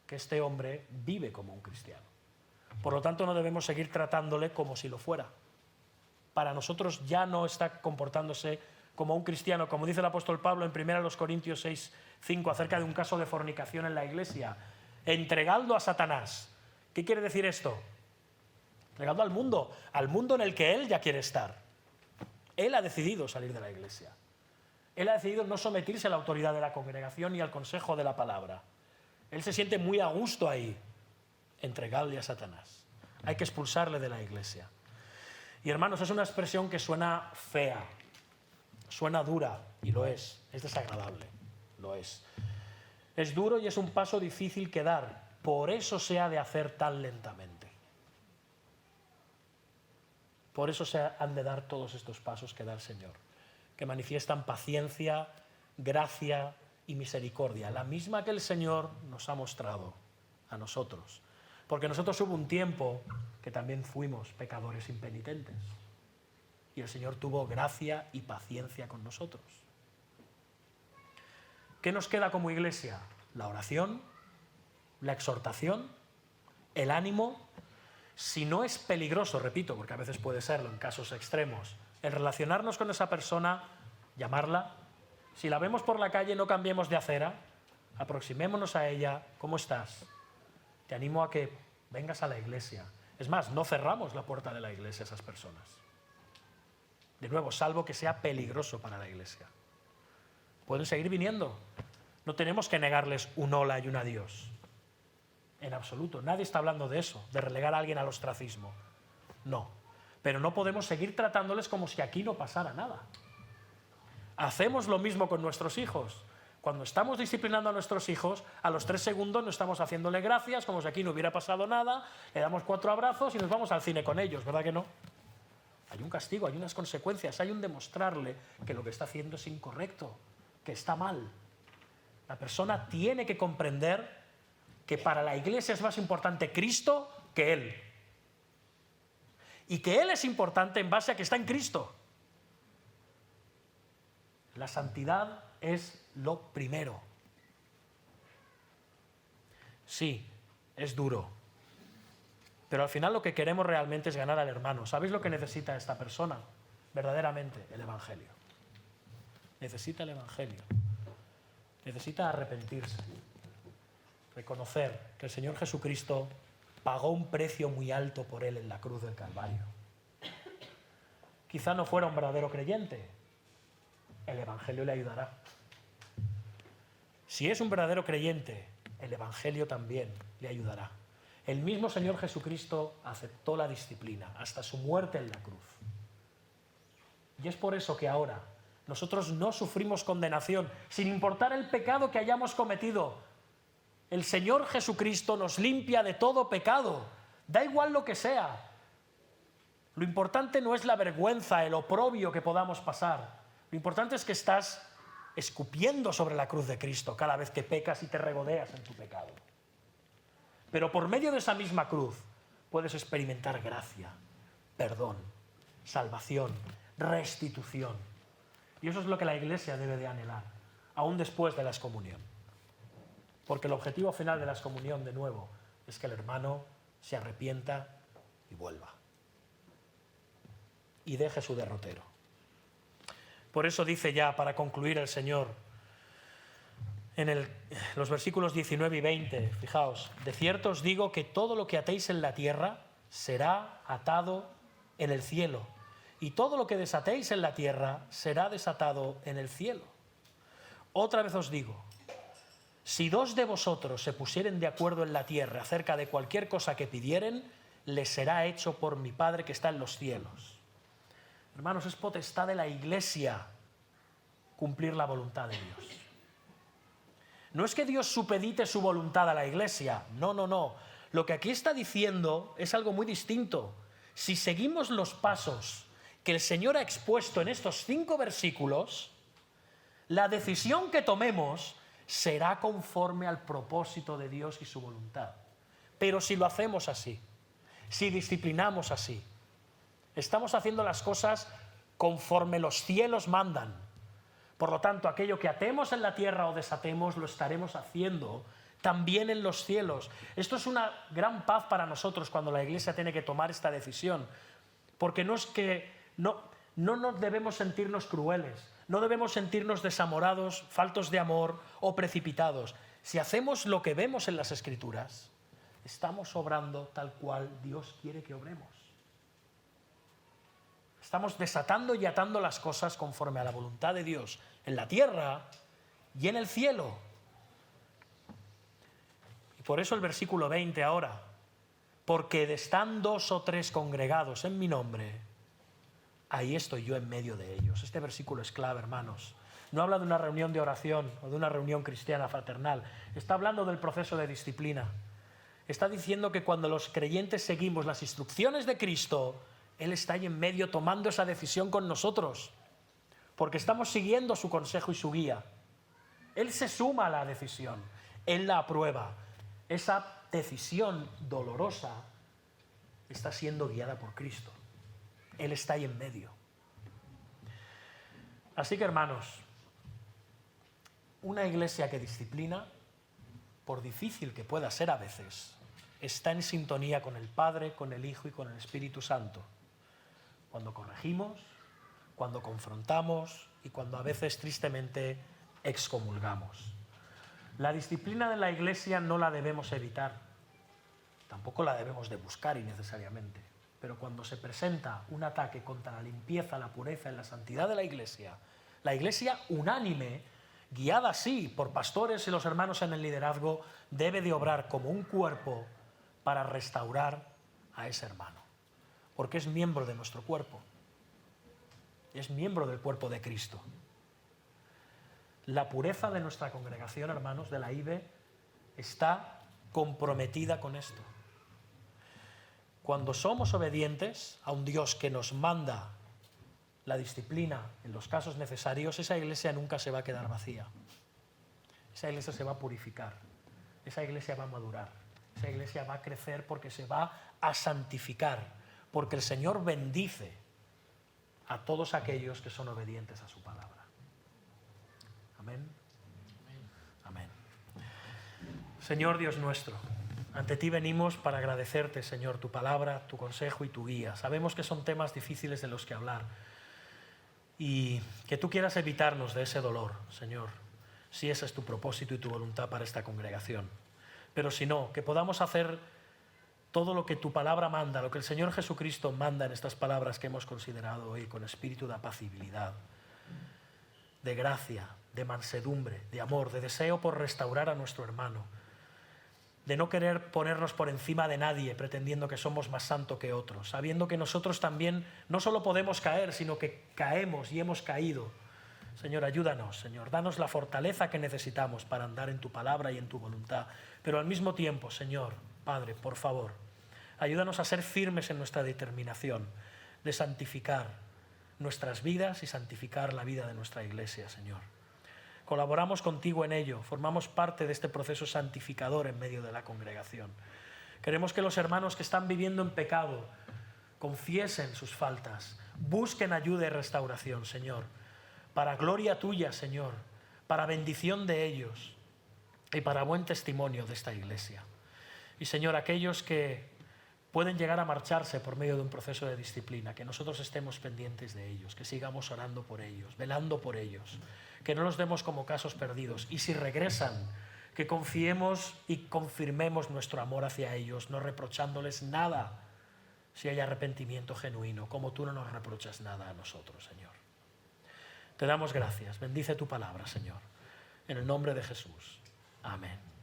Speaker 1: que este hombre vive como un cristiano. Por lo tanto, no debemos seguir tratándole como si lo fuera. Para nosotros ya no está comportándose como un cristiano, como dice el apóstol Pablo en 1 Corintios 6:5 acerca de un caso de fornicación en la iglesia. Entregando a Satanás. ¿Qué quiere decir esto? Entregando al mundo en el que él ya quiere estar. Él ha decidido salir de la iglesia. Él ha decidido no someterse a la autoridad de la congregación ni al consejo de la palabra. Él se siente muy a gusto ahí. Entregarle a Satanás. Hay que expulsarle de la iglesia. Y hermanos, es una expresión que suena fea, suena dura, y lo es desagradable, lo es. Es duro y es un paso difícil que dar, por eso se ha de hacer tan lentamente. Por eso se han de dar todos estos pasos que da el Señor, que manifiestan paciencia, gracia y misericordia, la misma que el Señor nos ha mostrado a nosotros. Porque nosotros hubo un tiempo que también fuimos pecadores impenitentes. Y el Señor tuvo gracia y paciencia con nosotros. ¿Qué nos queda como iglesia? La oración, la exhortación, el ánimo. Si no es peligroso, repito, porque a veces puede serlo en casos extremos, el relacionarnos con esa persona, llamarla. Si la vemos por la calle, no cambiemos de acera, aproximémonos a ella. ¿Cómo estás? Te animo a que vengas a la iglesia. Es más, no cerramos la puerta de la iglesia a esas personas. De nuevo, salvo que sea peligroso para la iglesia. Pueden seguir viniendo. No tenemos que negarles un hola y un adiós. En absoluto. Nadie está hablando de eso, de relegar a alguien al ostracismo. No. Pero no podemos seguir tratándoles como si aquí no pasara nada. Hacemos lo mismo con nuestros hijos. Cuando estamos disciplinando a nuestros hijos, a los 3 segundos no estamos haciéndole gracias, como si aquí no hubiera pasado nada, le damos 4 abrazos y nos vamos al cine con ellos, ¿verdad que no? Hay un castigo, hay unas consecuencias, hay un demostrarle que lo que está haciendo es incorrecto, que está mal. La persona tiene que comprender que para la iglesia es más importante Cristo que Él. Y que Él es importante en base a que está en Cristo. La santidad es lo primero. Sí, es duro. Pero al final lo que queremos realmente es ganar al hermano. ¿Sabéis lo que necesita esta persona? Verdaderamente, el Evangelio. Necesita el Evangelio. Necesita arrepentirse. Reconocer que el Señor Jesucristo pagó un precio muy alto por él en la cruz del Calvario. Quizá no fuera un verdadero creyente. El Evangelio le ayudará. Si es un verdadero creyente, el Evangelio también le ayudará. El mismo Señor Jesucristo aceptó la disciplina hasta su muerte en la cruz. Y es por eso que ahora nosotros no sufrimos condenación, sin importar el pecado que hayamos cometido. El Señor Jesucristo nos limpia de todo pecado, da igual lo que sea. Lo importante no es la vergüenza, el oprobio que podamos pasar. Lo importante es que estás escupiendo sobre la cruz de Cristo cada vez que pecas y te regodeas en tu pecado. Pero por medio de esa misma cruz puedes experimentar gracia, perdón, salvación, restitución. Y eso es lo que la Iglesia debe de anhelar, aún después de la excomunión. Porque el objetivo final de la excomunión, de nuevo, es que el hermano se arrepienta y vuelva. Y deje su derrotero. Por eso dice ya, para concluir el Señor, en los versículos 19 y 20, fijaos, de cierto os digo que todo lo que atéis en la tierra será atado en el cielo, y todo lo que desatéis en la tierra será desatado en el cielo. Otra vez os digo, si 2 de vosotros se pusieren de acuerdo en la tierra acerca de cualquier cosa que pidieren, les será hecho por mi Padre que está en los cielos. Hermanos, es potestad de la Iglesia cumplir la voluntad de Dios. No es que Dios supedite su voluntad a la Iglesia, no, no, no. Lo que aquí está diciendo es algo muy distinto. Si seguimos los pasos que el Señor ha expuesto en estos 5 versículos, la decisión que tomemos será conforme al propósito de Dios y su voluntad. Pero si lo hacemos así, si disciplinamos así, estamos haciendo las cosas conforme los cielos mandan. Por lo tanto, aquello que atemos en la tierra o desatemos, lo estaremos haciendo también en los cielos. Esto es una gran paz para nosotros cuando la Iglesia tiene que tomar esta decisión. Porque no es que no nos debemos sentirnos crueles, no debemos sentirnos desamorados, faltos de amor o precipitados. Si hacemos lo que vemos en las Escrituras, estamos obrando tal cual Dios quiere que obremos. Estamos desatando y atando las cosas conforme a la voluntad de Dios en la tierra y en el cielo. Y por eso el versículo 20 ahora, porque están 2 o 3 congregados en mi nombre, ahí estoy yo en medio de ellos. Este versículo es clave, hermanos. No habla de una reunión de oración o de una reunión cristiana fraternal. Está hablando del proceso de disciplina. Está diciendo que cuando los creyentes seguimos las instrucciones de Cristo, Él está ahí en medio tomando esa decisión con nosotros, porque estamos siguiendo su consejo y su guía. Él se suma a la decisión, Él la aprueba. Esa decisión dolorosa está siendo guiada por Cristo. Él está ahí en medio. Así que, hermanos, una iglesia que disciplina, por difícil que pueda ser a veces, está en sintonía con el Padre, con el Hijo y con el Espíritu Santo. Cuando corregimos, cuando confrontamos y cuando a veces tristemente excomulgamos. La disciplina de la iglesia no la debemos evitar, tampoco la debemos de buscar innecesariamente, pero cuando se presenta un ataque contra la limpieza, la pureza y la santidad de la iglesia unánime, guiada sí por pastores y los hermanos en el liderazgo, debe de obrar como un cuerpo para restaurar a ese hermano, porque es miembro de nuestro cuerpo, es miembro del cuerpo de Cristo. La pureza de nuestra congregación, hermanos, de la IBE, está comprometida con esto. Cuando somos obedientes a un Dios que nos manda la disciplina en los casos necesarios, esa iglesia nunca se va a quedar vacía. Esa iglesia se va a purificar, esa iglesia va a madurar, esa iglesia va a crecer porque se va a santificar, porque el Señor bendice a todos aquellos que son obedientes a su palabra. Amén. Amén. Señor Dios nuestro, ante ti venimos para agradecerte, Señor, tu palabra, tu consejo y tu guía. Sabemos que son temas difíciles de los que hablar y que tú quieras evitarnos de ese dolor, Señor, si ese es tu propósito y tu voluntad para esta congregación. Pero si no, que podamos hacer todo lo que tu palabra manda, lo que el Señor Jesucristo manda en estas palabras que hemos considerado hoy, con espíritu de apacibilidad, de gracia, de mansedumbre, de amor, de deseo por restaurar a nuestro hermano, de no querer ponernos por encima de nadie pretendiendo que somos más santos que otros, sabiendo que nosotros también no solo podemos caer, sino que caemos y hemos caído. Señor, ayúdanos, Señor, danos la fortaleza que necesitamos para andar en tu palabra y en tu voluntad, pero al mismo tiempo, Señor, Padre, por favor, ayúdanos a ser firmes en nuestra determinación de santificar nuestras vidas y santificar la vida de nuestra iglesia, Señor. Colaboramos contigo en ello, formamos parte de este proceso santificador en medio de la congregación. Queremos que los hermanos que están viviendo en pecado confiesen sus faltas, busquen ayuda y restauración, Señor, para gloria tuya, Señor, para bendición de ellos y para buen testimonio de esta iglesia. Y, Señor, aquellos que pueden llegar a marcharse por medio de un proceso de disciplina, que nosotros estemos pendientes de ellos, que sigamos orando por ellos, velando por ellos, que no los demos como casos perdidos. Y si regresan, que confiemos y confirmemos nuestro amor hacia ellos, no reprochándoles nada, si hay arrepentimiento genuino, como tú no nos reprochas nada a nosotros, Señor. Te damos gracias. Bendice tu palabra, Señor. En el nombre de Jesús. Amén.